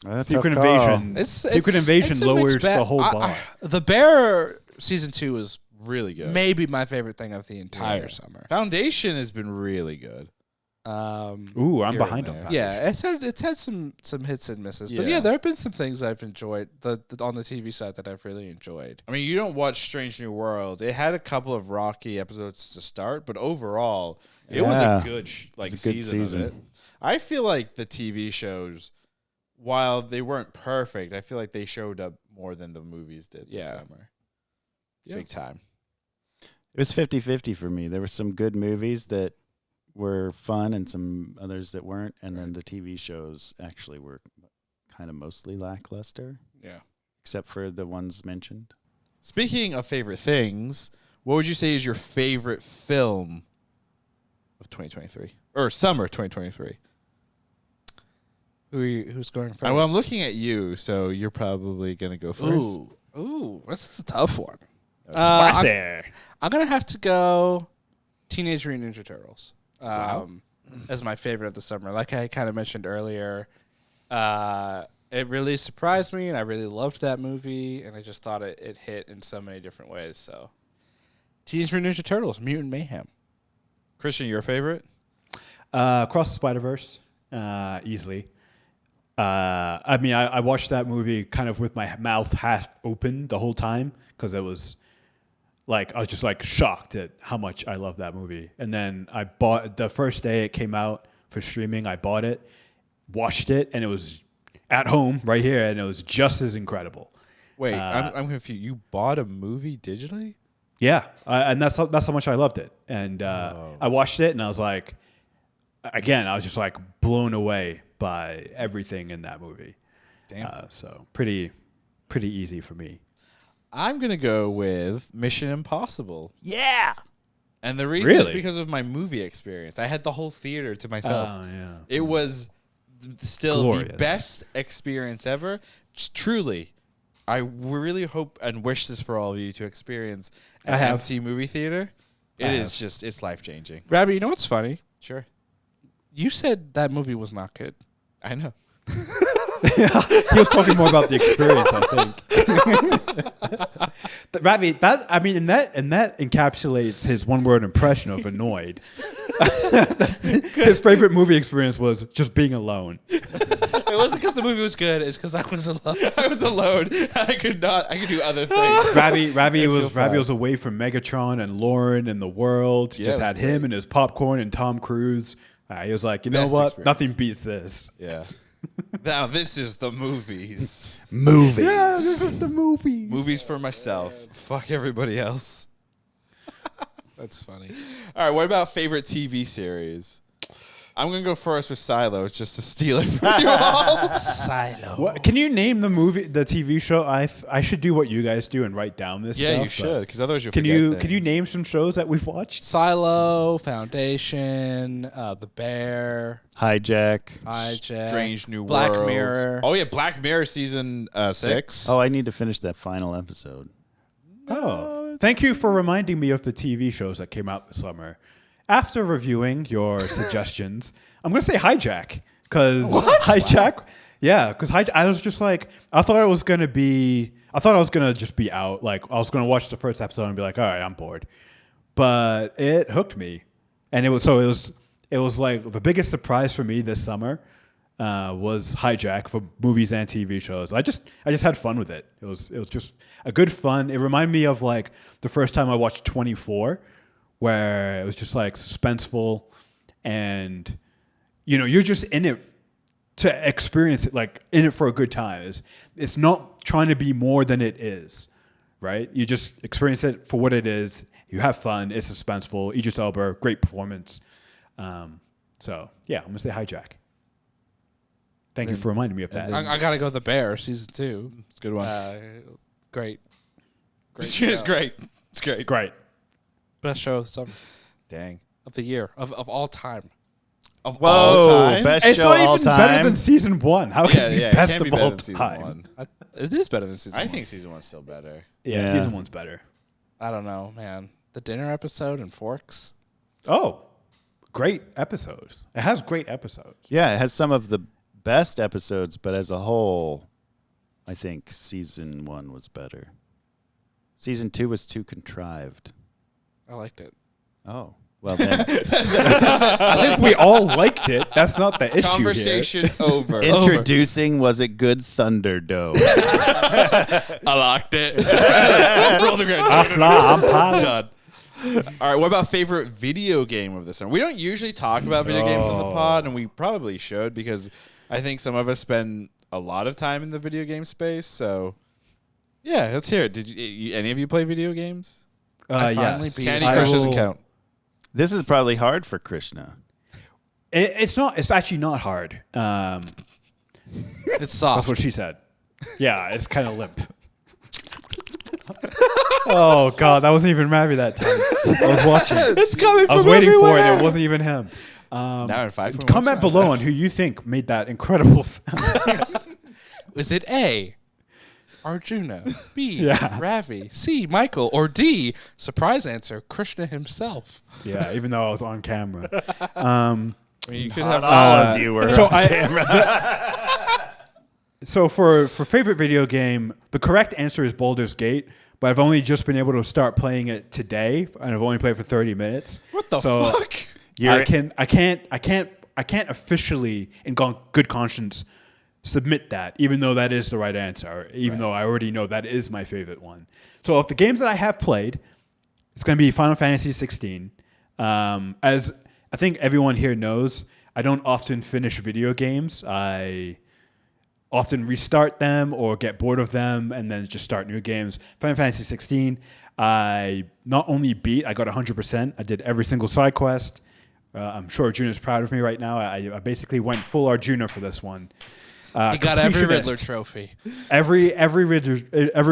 That's a Secret tough call. Invasion. Secret Invasion it's a lowers mixed bag. the whole bar. The Bear season 2 is Really good. maybe my favorite thing of the entire Yeah. summer. Foundation has been really good. Ooh, I'm Here behind and on there. that. Yeah, it's had some hits and misses, but Yeah. yeah, there have been some things I've enjoyed on the TV side that I've really enjoyed. I mean, you don't watch Strange New Worlds. It had a couple of rocky episodes to start, but overall, it was Yeah. a good It was a good season season. of it. I feel like the TV shows, while they weren't perfect, I feel like they showed up more than the movies did this Yeah. summer. Yeah. Big time. It was 50-50 for me. There were some good movies that were fun and some others that weren't. And then the TV shows actually were kind of mostly lackluster, Yeah. except for the ones mentioned. Speaking of favorite things, what would you say is your favorite film of 2023 or summer 2023? Who's going first? Well, I'm looking at you, so you're probably gonna go first. Ooh, this is a tough one. Spicy. I'm gonna have to go Teenage Mutant Ninja Turtles Wow. as my favorite of the summer. Like I kind of mentioned earlier, it really surprised me, and I really loved that movie, and I just thought it hit in so many different ways. So, Teenage Mutant Ninja Turtles, Mutant Mayhem. Christian, your favorite? Across the Spider-Verse, easily. I mean, I watched that movie kind of with my mouth half open the whole time because it was like I was just like shocked at how much I love that movie. And then I bought the first day it came out for streaming. I bought it, watched it, and it was at home right here, and it was just as incredible. Wait, I'm confused. You bought a movie digitally? Yeah, and that's how much I loved it. And I watched it, and I was like, again, I was just like blown away by everything in that movie. Damn. So pretty easy for me. I'm gonna go with Mission Impossible, Yeah. and the reason is Really? because of my movie experience. I had the whole theater to myself. Oh, yeah. It was still the Glorious. best experience ever. Just truly, I really hope and wish this for all of you to experience an I have. empty movie theater. I It is have. just, it's life changing. Rabbi, you know what's funny? Sure, You said that movie was not good. I know. He was talking more about the experience, I think. Ravi, and that encapsulates his one-word impression of annoyed. His favorite movie experience was just being alone. It wasn't because the movie was good. It's because I was alone. I was alone. I could do other things. Ravi was fine. away from Megatron and Lauren and the world. Yeah, Just it had was him great. and his popcorn and Tom Cruise. He was like, you know Best what? experience. Nothing beats this. Yeah. Now this is the movies. Movie. Yeah, this is the movie. Movies for myself. Fuck everybody else. That's funny. All right. What about favorite TV series? I'm gonna go first with Silo just to steal it from you all. Silo. What, can you name the TV show? I should do what you guys do and write down this. Yeah, stuff, you should, because otherwise you'll Can forget you things. can you name some shows that we've watched? Silo, Foundation, The Bear, Hijack. Strange New Black Worlds. Mirror. Oh yeah, Black Mirror season 6. Oh, I need to finish that final episode. Oh, thank you for reminding me of the TV shows that came out this summer. After reviewing your suggestions, I'm going to say Hijack because Hijack, because I was just like, I thought I was going to just be out. Like I was going to watch the first episode and be like, all right, I'm bored. But it hooked me, and it was like the biggest surprise for me this summer was Hijack for movies and TV shows. I just had fun with it. It was just a good fun. It reminded me of like the first time I watched 24, where it was just like suspenseful, and you're just in it to experience it, like in it for a good time. It's not trying to be more than it is, right? You just experience it for what it is. You have fun. It's suspenseful. Idris Elba, great performance. So yeah, I'm gonna say Hijack. Thank you for reminding me of that. I gotta go The Bear season 2. It's a good one. Great. It's show. great. It's great. Great. Best show of the summer, Dang. of the year, of all time. Of all time? Best It's show not all even time. better than season 1. How can it be it best can't be of better all than season time? 1. It is better than season I 1. think season 1's still better. Yeah, Yeah. season 1's better. I don't know, man. The dinner episode and Forks. Oh, great episodes. It has great episodes. Yeah, it has some of the best episodes, but as a whole, I think season 1 was better. Season 2 was too contrived. I liked it. Oh, well then. I think we all liked it. That's not the issue Conversation over. Introducing, was it good Thunderdome? I locked it. Roll the credits. I'm Done. All right, what about favorite video game of the summer? We don't usually talk about video games on the pod, and we probably should because I think some of us spend a lot of time in the video game space. So, yeah, let's hear it. Did any of you play video games? I finally Yes. beat Candy I Crush will- doesn't count. This is probably hard for Krishna. It's not. It's actually not hard. It's soft. That's what she said. Yeah, it's kind of limp. Oh God, I wasn't even Ravi that time. I was watching. It's coming I was from waiting for it. everywhere. It wasn't even him. Now in 5.1 Comment below on who you think made that incredible sound. Is it A, Arjuna, B, Yeah. Ravi, C, Michael, or D, surprise answer, Krishna himself? Yeah, even though I was on camera. I mean, you could Not have all of you were So on camera. So for favorite video game, the correct answer is Baldur's Gate, but I've only just been able to start playing it today, and I've only played for 30 minutes. What the So fuck? I can't officially, in good conscience, submit that, even though that is the right answer, even though I already know that is my favorite one. So of the games that I have played, it's going to be Final Fantasy 16. As I think everyone here knows, I don't often finish video games. I often restart them or get bored of them and then just start new games. Final Fantasy 16, I not only beat, I got 100%. I did every single side quest. I'm sure Arjuna's proud of me right now. I basically went full Arjuna for this one. He got every completionist. Riddler trophy. Every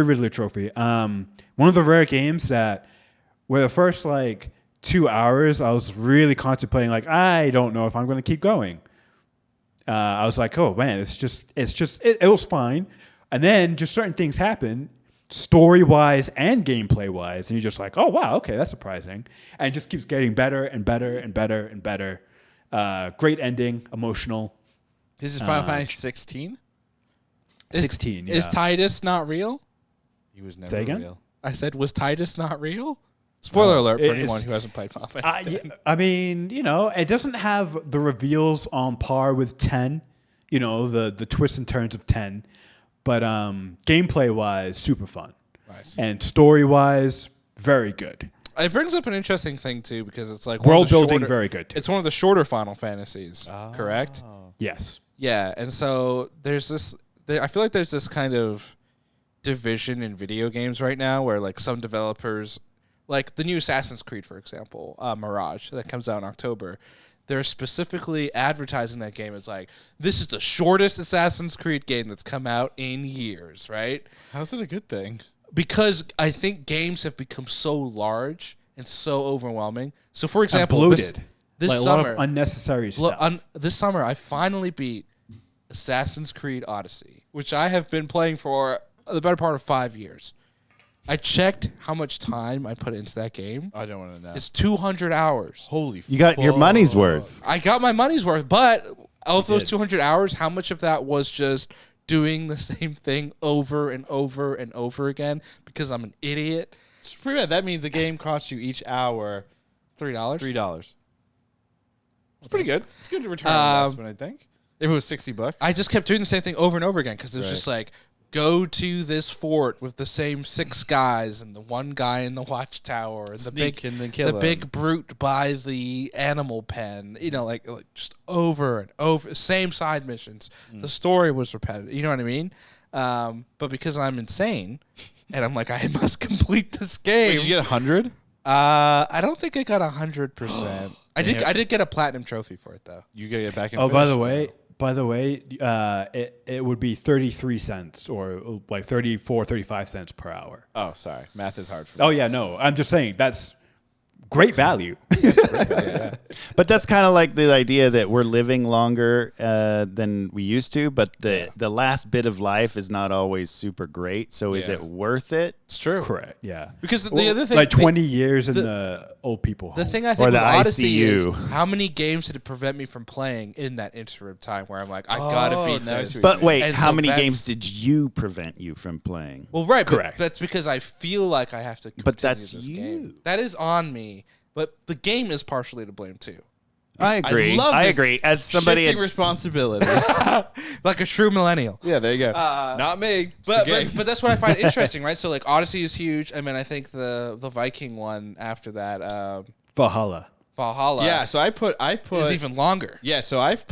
Riddler trophy. One of the rare games that where the first 2 hours I was really contemplating, I don't know if I'm going to keep going. I was like, oh man, it was fine, and then just certain things happen, story wise and gameplay wise, and you're just like, oh wow, okay, that's surprising, and it just keeps getting better and better and better and better. Great ending, emotional. This is Final Fantasy 16? 16. Yeah. Is Titus not real? He was never Say again? real. I said, was Titus not real? Spoiler alert for it's- anyone who hasn't played Final Fantasy. I mean, it doesn't have the reveals on par with 10, the twists and turns of 10, but gameplay wise, super fun. Right. And story wise, very good. It brings up an interesting thing too, because it's like World building, very good. Too. It's one of the shorter Final Fantasies, correct? Yes. Yeah, and so there's this. I feel like there's this kind of division in video games right now, where some developers, like the new Assassin's Creed, for example, Mirage that comes out in October, they're specifically advertising that game as like, this is the shortest Assassin's Creed game that's come out in years, right? How's it a good thing? Because I think games have become so large and so overwhelming. So, for And example, bloated. this Like a summer, lot of unnecessary stuff. this summer, I finally beat Assassin's Creed Odyssey, which I have been playing for the better part of 5 years. I checked how much time I put into that game. I don't want to know. It's 200 hours. Holy You got your money's worth. I got my money's worth, but of those did. 200 hours, how much of that was just doing the same thing over and over and over again because I'm an idiot? It's pretty bad. That means the game costs you each hour $3. $3. It's pretty good. It's good to return on investment, I think. If it was $60. I just kept doing the same thing over and over again because it was Right. just like, go to this fort with the same 6 guys and the one guy in the watchtower and Sneak and then kill the him. big brute by the animal pen. You know, like just over and over, same side missions. The story was repetitive. You know what I mean? But because I'm insane, and I'm like, I must complete this game. Wait, did you get 100? I don't think I got 100%. I did get a platinum trophy for it though. You gotta get back in. Oh, by the way, it would be 33 cents or like 34, 35 cents per hour. Oh, sorry. Math is hard for me. Oh yeah, no, I'm just saying that's great value. Yeah. But that's kind of like the idea that we're living longer than we used to, but the last bit of life is not always super great. So is Yeah. it worth it? It's true. Correct. Yeah. Because the other thing, like 20 years in the old people the home. thing I think the with Odyssey ICU. is how many games did it prevent me from playing in that interim time where I'm like, I gotta beat now I this. see what But wait, And how so many that's- games did you prevent you from playing? Well, right, Correct. but that's because I feel like I have to. But continue that's this you. Game. That is on me, but the game is partially to blame too. I agree. love I this agree. As somebody, Shifting responsibilities. Like a true millennial. Yeah, there you go. Not me. But that's what I find interesting, right? So like Odyssey is huge. I mean, I think the Viking one after that, Valhalla. Valhalla, yeah, so I've put is even longer. yeah, so I've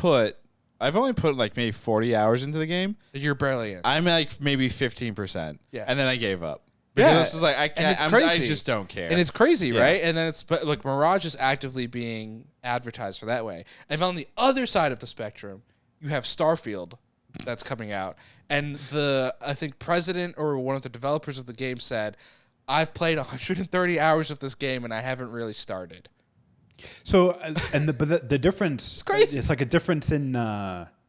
only put like maybe 40 hours into the game. You're barely in. I'm like maybe 15%. Yeah. And then I gave up. Because Yeah. this is like I And can't it's I crazy. just don't care. And it's crazy, Yeah. right? And then it's but like Mirage is actively being advertised for that way. And on the other side of the spectrum, you have Starfield that's coming out. And I think president or one of the developers of the game said, I've played 130 hours of this game and I haven't really started. So, but the difference, it's crazy. It's like a difference in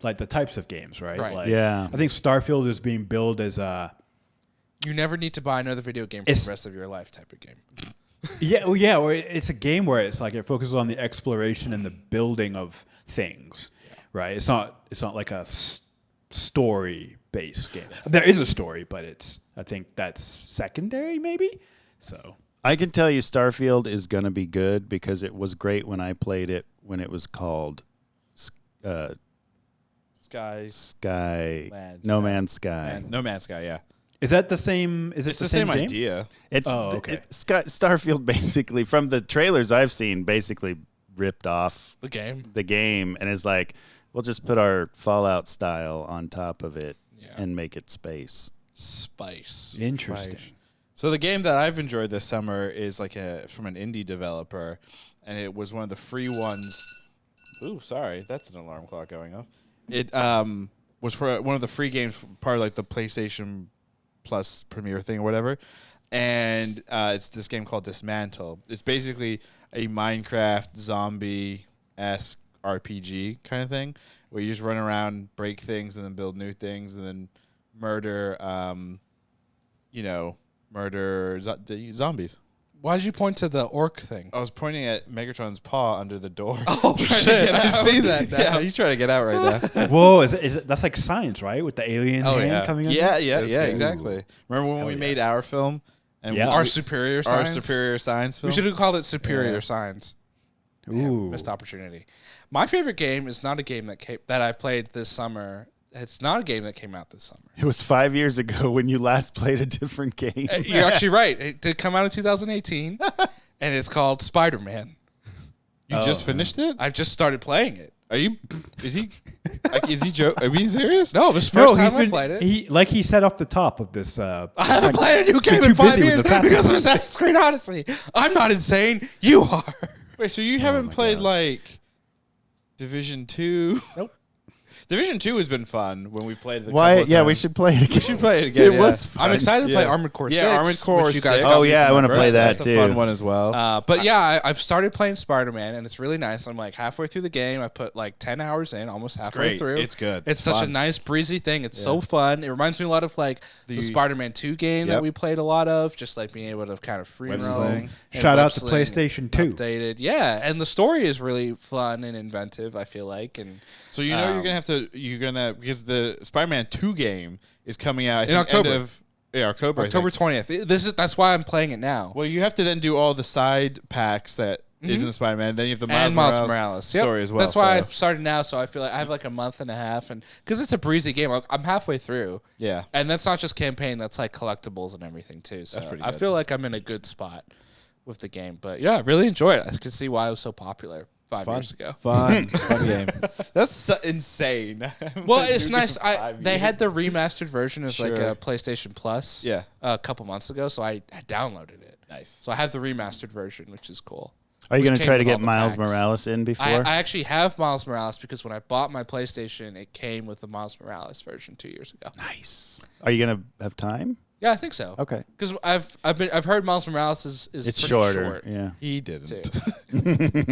like the types of games, right? Right. Like, Yeah. I think Starfield is being billed as a You never need to buy another video game for It's- the rest of your life type of game. or it's a game where it's like it focuses on the exploration and the building of things, right? It's not like a story based game. There is a story, but I think that's secondary, maybe. So I can tell you Starfield is going to be good because it was great when I played it when it was called Sky Land. No Man's Sky. No Man's Sky, yeah. is that the same? Is it It's the the same game? idea. It's Oh, okay. Starfield basically from the trailers I've seen basically ripped off The game. the game and is like we'll just put our Fallout style on top of it Yeah. and make it space. Spice. Interesting. So the game that I've enjoyed this summer is like from an indie developer, and it was one of the free ones. Ooh, sorry, that's an alarm clock going off. It was for one of the free games, part of like the PlayStation Plus Premiere thing or whatever, and it's this game called Dismantle. It's basically a Minecraft zombie-esque RPG kind of thing, where you just run around, break things, and then build new things, and then murder, zombies. Why did you point to the orc thing? I was pointing at Megatron's paw under the door. Oh, shit. I see that now. Yeah, he's trying to get out right now. Whoa, is it that's like science, right? With the alien hand coming in? Yeah, there? yeah, exactly. Remember when we made our film? And Yeah. Our superior our science? superior science film? We should have called it Superior Yeah. Science. Ooh. Missed opportunity. My favorite game is not a game that I've played this summer. It's not a game that came out this summer. It was 5 years ago when you last played a different game. You're actually right. It did come out in 2018, and it's called Spider-Man. You just finished it? I've just started playing it. Are you? Is he? Is he joke? Are we serious? No, this is the first he's time I played it. He said off the top of this. I haven't played a new game too in 5 busy with years Assassin's because of Creed. Assassin's Creed Odyssey. I'm not insane. You are. Wait, so you haven't played like Division 2. Nope. Division 2 has been fun when we played the Why? couple of Yeah, we times. should play it again. We should play it again. It yeah. was fun. I'm excited to play Yeah. Armored Core 6. Yeah, Armored Core which you guys 6. got Oh, me yeah, I wanna remember. play that That's too. a fun one as well. But yeah, I've started playing Spider-Man, and it's really nice. I'm like halfway through the game. I put like 10 hours in, almost halfway great. through. It's good. It's It's such a fun. nice, breezy thing. It's so fun. It reminds me a lot of like the Spider-Man 2 game that Yep. we played a lot of, just like being able to kind of free Web roam. sling. and Shout web out to sling PlayStation 2. Updated. Yeah, and the story is really fun and inventive, I feel like. And So you're gonna have to because the Spider-Man 2 game is coming out I think, October. end of October. I October think. 20th. That's why I'm playing it now. Well, you have to then do all the side packs that is in the Spider-Man. Then you have the And Miles Morales Yep. story as well. That's why I so, started now, so I feel like I have like a month and a half, and because it's a breezy game, I'm halfway through. yeah. And that's not just campaign; that's like collectibles and everything too. So pretty I good. feel like I'm in a good spot with the game. But yeah, I really enjoy it. I can see why it was so popular 5 years ago. Fun game. That's insane. Well, it's nice. They had the remastered version as like Sure. a PlayStation Plus. Yeah. A couple months ago, so I downloaded it. Nice. So I have the remastered version, which is cool. Are you Which going to came try to with all get the Miles packs. Morales in before? I actually have Miles Morales because when I bought my PlayStation, it came with the Miles Morales version 2 years ago. Nice. Are you going to have time? Yeah, I think so. Okay. Because I've heard Miles Morales is It's pretty shorter. short. Yeah. He didn't. Too. I'm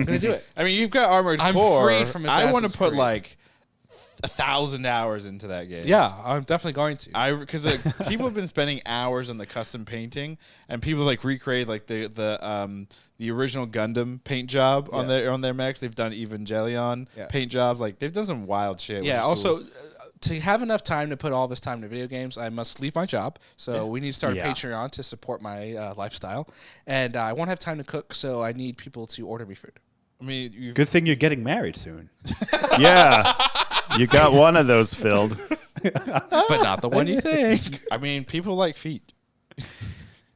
gonna do it. I mean, you've got Armored I'm Core. freed from I want to Assassin's put Creed. like 1,000 hours into that game. Yeah, I'm definitely going to. Because people have been spending hours on the custom painting, and people like recreate like the original Gundam paint job on their mechs. They've done Evangelion paint jobs. Like they've done some wild shit. which Yeah. is Also, cool. to have enough time to put all this time into video games, I must leave my job. So we need to start a Yeah. Patreon to support my lifestyle, and I won't have time to cook. So I need people to order me food. I mean, you've, Good thing you're getting married soon. Yeah. You got one of those filled. But not the one you think. I mean, people like feet.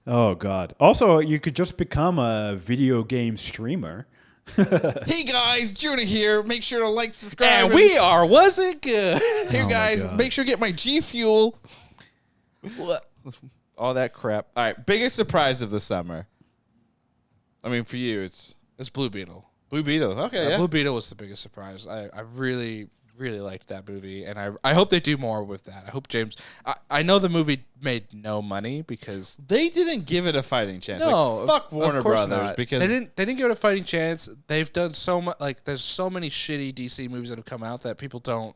Oh God. Also, you could just become a video game streamer. Hey guys, Jonah here. Make sure to like, subscribe. And we are. Was it good? Here, Oh my guys, God. make sure to get my G Fuel. All that crap. All right, biggest surprise of the summer. I mean, for you, it's It's Blue Beetle. Blue Beetle. Okay, yeah. Blue Beetle was the biggest surprise. I really, really liked that movie, and I hope they do more with that. I hope James. I know the movie made no money because They didn't give it a fighting chance. no, Like, fuck Warner of course Brothers not. because they didn't give it a fighting chance. They've done so much. Like there's so many shitty DC movies that have come out that people don't.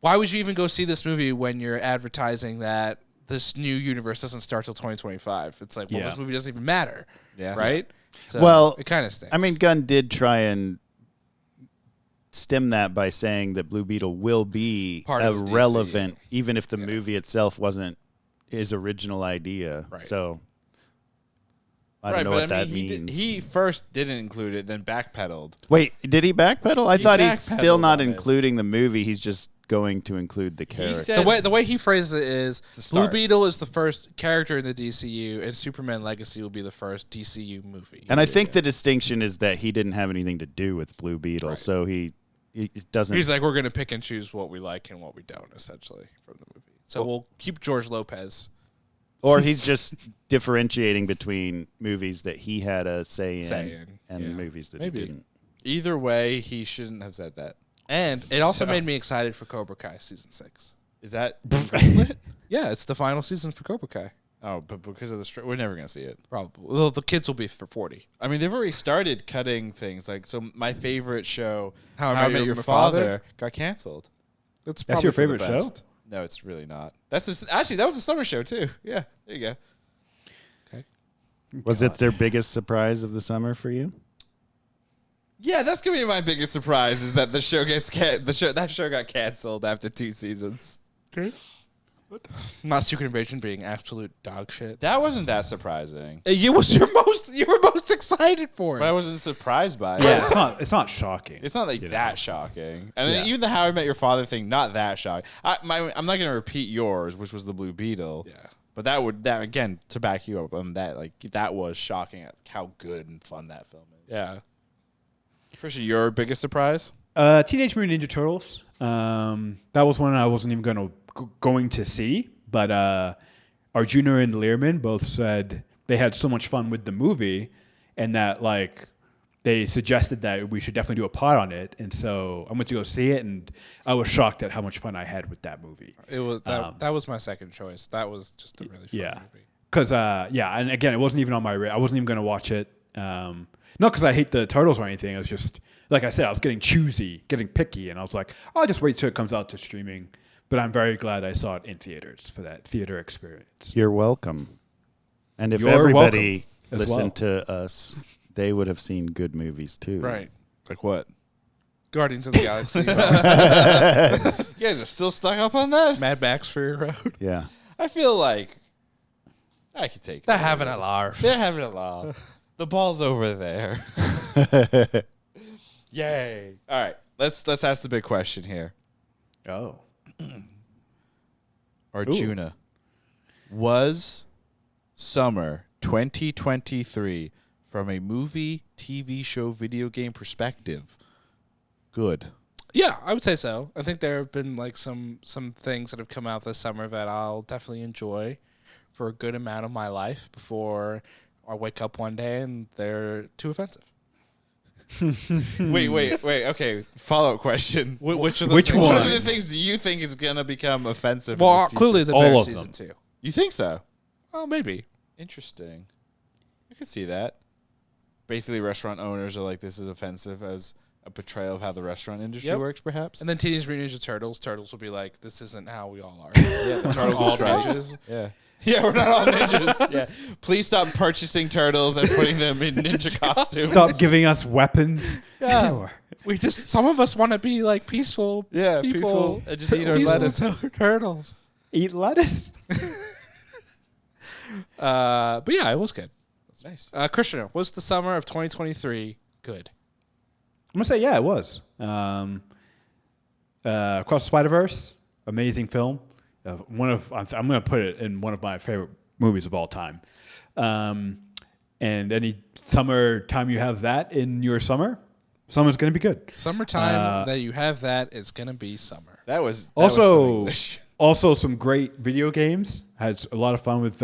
Why would you even go see this movie when you're advertising that this new universe doesn't start till 2025? It's like, well, Yeah. this movie doesn't even matter. Yeah. Right. So Well, it kind of stinks. I mean, Gunn did try and stem that by saying that Blue Beetle will be Part of the relevant, even if the movie itself wasn't his original idea. Right. So I don't know what that means. He first didn't include it, then backpedaled. Wait, did he backpedal? I He thought he's still backpedaled not on it. including the movie. He's just going to include the He character. said the way he phrases it is the Blue start. Beetle is the first character in the DCU, and Superman Legacy will be the first DCU movie. and I think the distinction is that he didn't have anything to do with Blue Beetle, so he it doesn't. He's like, we're going to pick and choose what we like and what we don't, essentially, from the movie. So we'll keep George Lopez. or he's just differentiating between movies that he had a say in and yeah. movies that Maybe. he didn't. either way, he shouldn't have said that. And it also So- made me excited for Cobra Kai Season 6. Is that Yeah, it's the final season for Cobra Kai. Oh, but because of the we're never gonna see it. Probably. Well, the kids will be for 40. I mean, they've already started cutting things. Like, so my favorite show, How I Met Your Father, got canceled. That's That's your probably for the favorite show? best. No, it's really not. That's just, actually that was a summer show too. Yeah, there you go. Was it their biggest surprise of the summer for you? Yeah, that's gonna be my biggest surprise is that the show gets that show got canceled after 2 seasons. Not Secret Invasion being absolute dog shit. That wasn't that surprising, You were most excited for it. but I wasn't surprised by it. Yeah, it's not shocking. It's not like You know. that shocking. And then Yeah. even the How I Met Your Father thing, not that shocking. I'm not going to repeat yours, which was the Blue Beetle. Yeah. But that again, to back you up on that, like that was shocking at how good and fun that film is. Yeah. Trisha, your biggest surprise? Teenage Mutant Ninja Turtles. That was one I wasn't even going to see, but Arjuna and Learman both said they had so much fun with the movie, and that like they suggested that we should definitely do a pod on it, and so I went to go see it, and I was shocked at how much fun I had with that movie. It was that was my second choice. That was just a really fun movie. Because and again, it wasn't even on my. I wasn't even going to watch it. Not because I hate the turtles or anything. It was just like I said, I was getting choosy, getting picky, and I was like, I'll just wait till it comes out to streaming. But I'm very glad I saw it in theaters for that theater experience. You're welcome. And if You're everybody welcome as listened to us, they would have seen good movies too. Right. Like what? Guardians of the Galaxy. You guys are still stuck up on that? Mad Max Fury Road. Yeah. I feel like I could take it. They're having a laugh. They're having a laugh. The ball's over there. Yay. All right. Let's ask the big question here. Oh. Arjuna. Was summer 2023 from a movie, TV show, video game perspective good? Yeah, I would say so. I think there have been like some things that have come out this summer that I'll definitely enjoy for a good amount of my life before I wake up one day and they're too offensive. Wait. Okay. Follow-up question. Which of those Which things? One one? of the things do you think is going to become offensive? Well, in the future? clearly the All Bear of season them. 2. You think so? Well, maybe. Interesting. I could see that. Basically, restaurant owners are like, this is offensive as a portrayal of how the restaurant industry Yep. works, perhaps. And then Teenage Mutant Ninja Turtles. Turtles will be like, this isn't how we all are. Yeah, the turtles all will strike. ninjas. Yeah. Yeah, we're not all ninjas. Yeah. Please stop purchasing turtles and putting them in ninja costumes. Stop giving us weapons. Yeah. We just, some of us want to be like peaceful Yeah, people. peaceful. And just eat our Peaceful lettuce. turtles. Eat lettuce. But yeah, it was good. Nice. Christian, was the summer of 2023 good? I'm gonna say it was. Across the Spider-Verse, amazing film. I'm gonna put it in one of my favorite movies of all time. And any summer time you have that in your summer's gonna be good. Summertime that you have that is gonna be summer. That was Also, English. also some great video games. Had a lot of fun with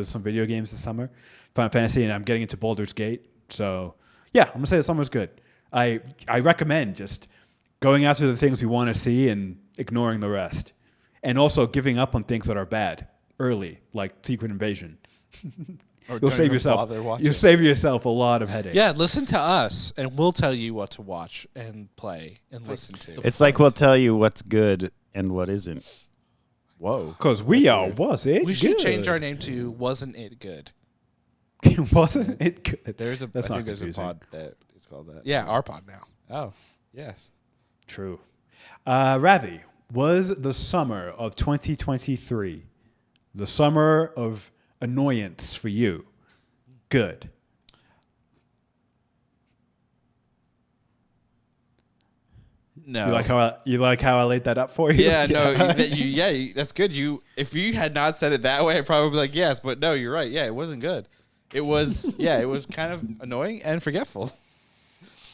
some video games this summer. Final Fantasy, and I'm getting into Baldur's Gate. So yeah, I'm gonna say the summer's good. I recommend just going after the things you want to see and ignoring the rest, and also giving up on things that are bad early, like Secret Invasion. Or You'll don't save even yourself. bother watching. You'll save yourself a lot of headaches. Yeah, listen to us, and we'll tell you what to watch and play and listen to. It's like we'll tell you what's good and what isn't. Whoa. Because was it? We should good? change our name to Wasn't It Good? Wasn't it good? I That's think not there's a confusing. pod that is called that. Yeah, our pod now. Oh, yes. True. Ravi, was the summer of 2023 the summer of annoyance for you good? No. You like how I laid that up for you? Yeah, no, that's good. If you had not said it that way, I'd probably be like, yes, but no, you're right. Yeah, it wasn't good. It was, it was kind of annoying and forgetful.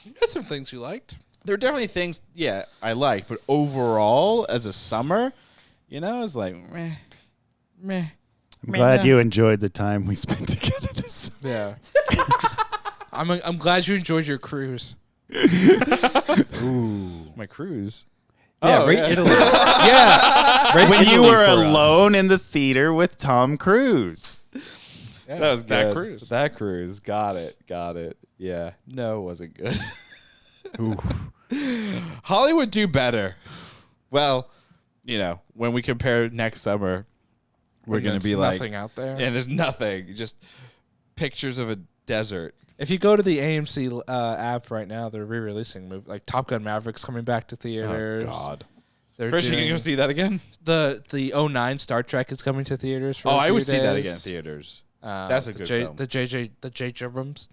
You had some things you liked. There are definitely things, I like, but overall, as a summer, it's like, meh. I'm glad you enjoyed the time we spent together this summer. Yeah. I'm glad you enjoyed your cruise. Ooh, my cruise. Yeah, Oh, rate yeah. Italy. Yeah. Rate When you Italy were for us. alone in the theater with Tom Cruise. Yeah, That was good. that cruise. That cruise. Got it. Yeah. No, it wasn't good. Hollywood do better. Well, when we compare next summer, we're When going to there's be like, nothing out there. and there's nothing, just pictures of a desert. If you go to the AMC app right now, they're re-releasing movies like Top Gun Maverick's coming back to theaters. Oh, God. They're First, you doing going to go see that again? the 09 Star Trek is coming to theaters. For I would see that again in theaters. That's a the good J, film. The J.J. Abrams.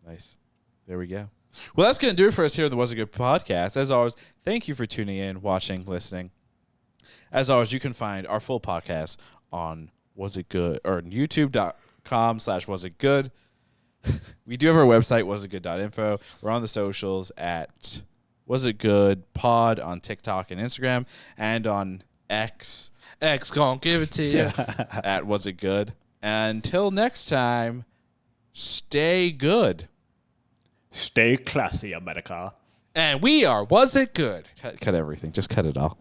Nice. There we go. Well, that's going to do it for us here on the Was It Good podcast. As always, thank you for tuning in, watching, listening. As always, you can find our full podcast on Was It Good or youtube.com/wasitgood. We do have our website, wasitgood.info. We're on the socials at wasitgoodpod on TikTok and Instagram, and on X X gonna give it to you. at wasitgood. Until next time, stay good. Stay classy, America. And we are Was It Good? Cut everything. Just cut it all.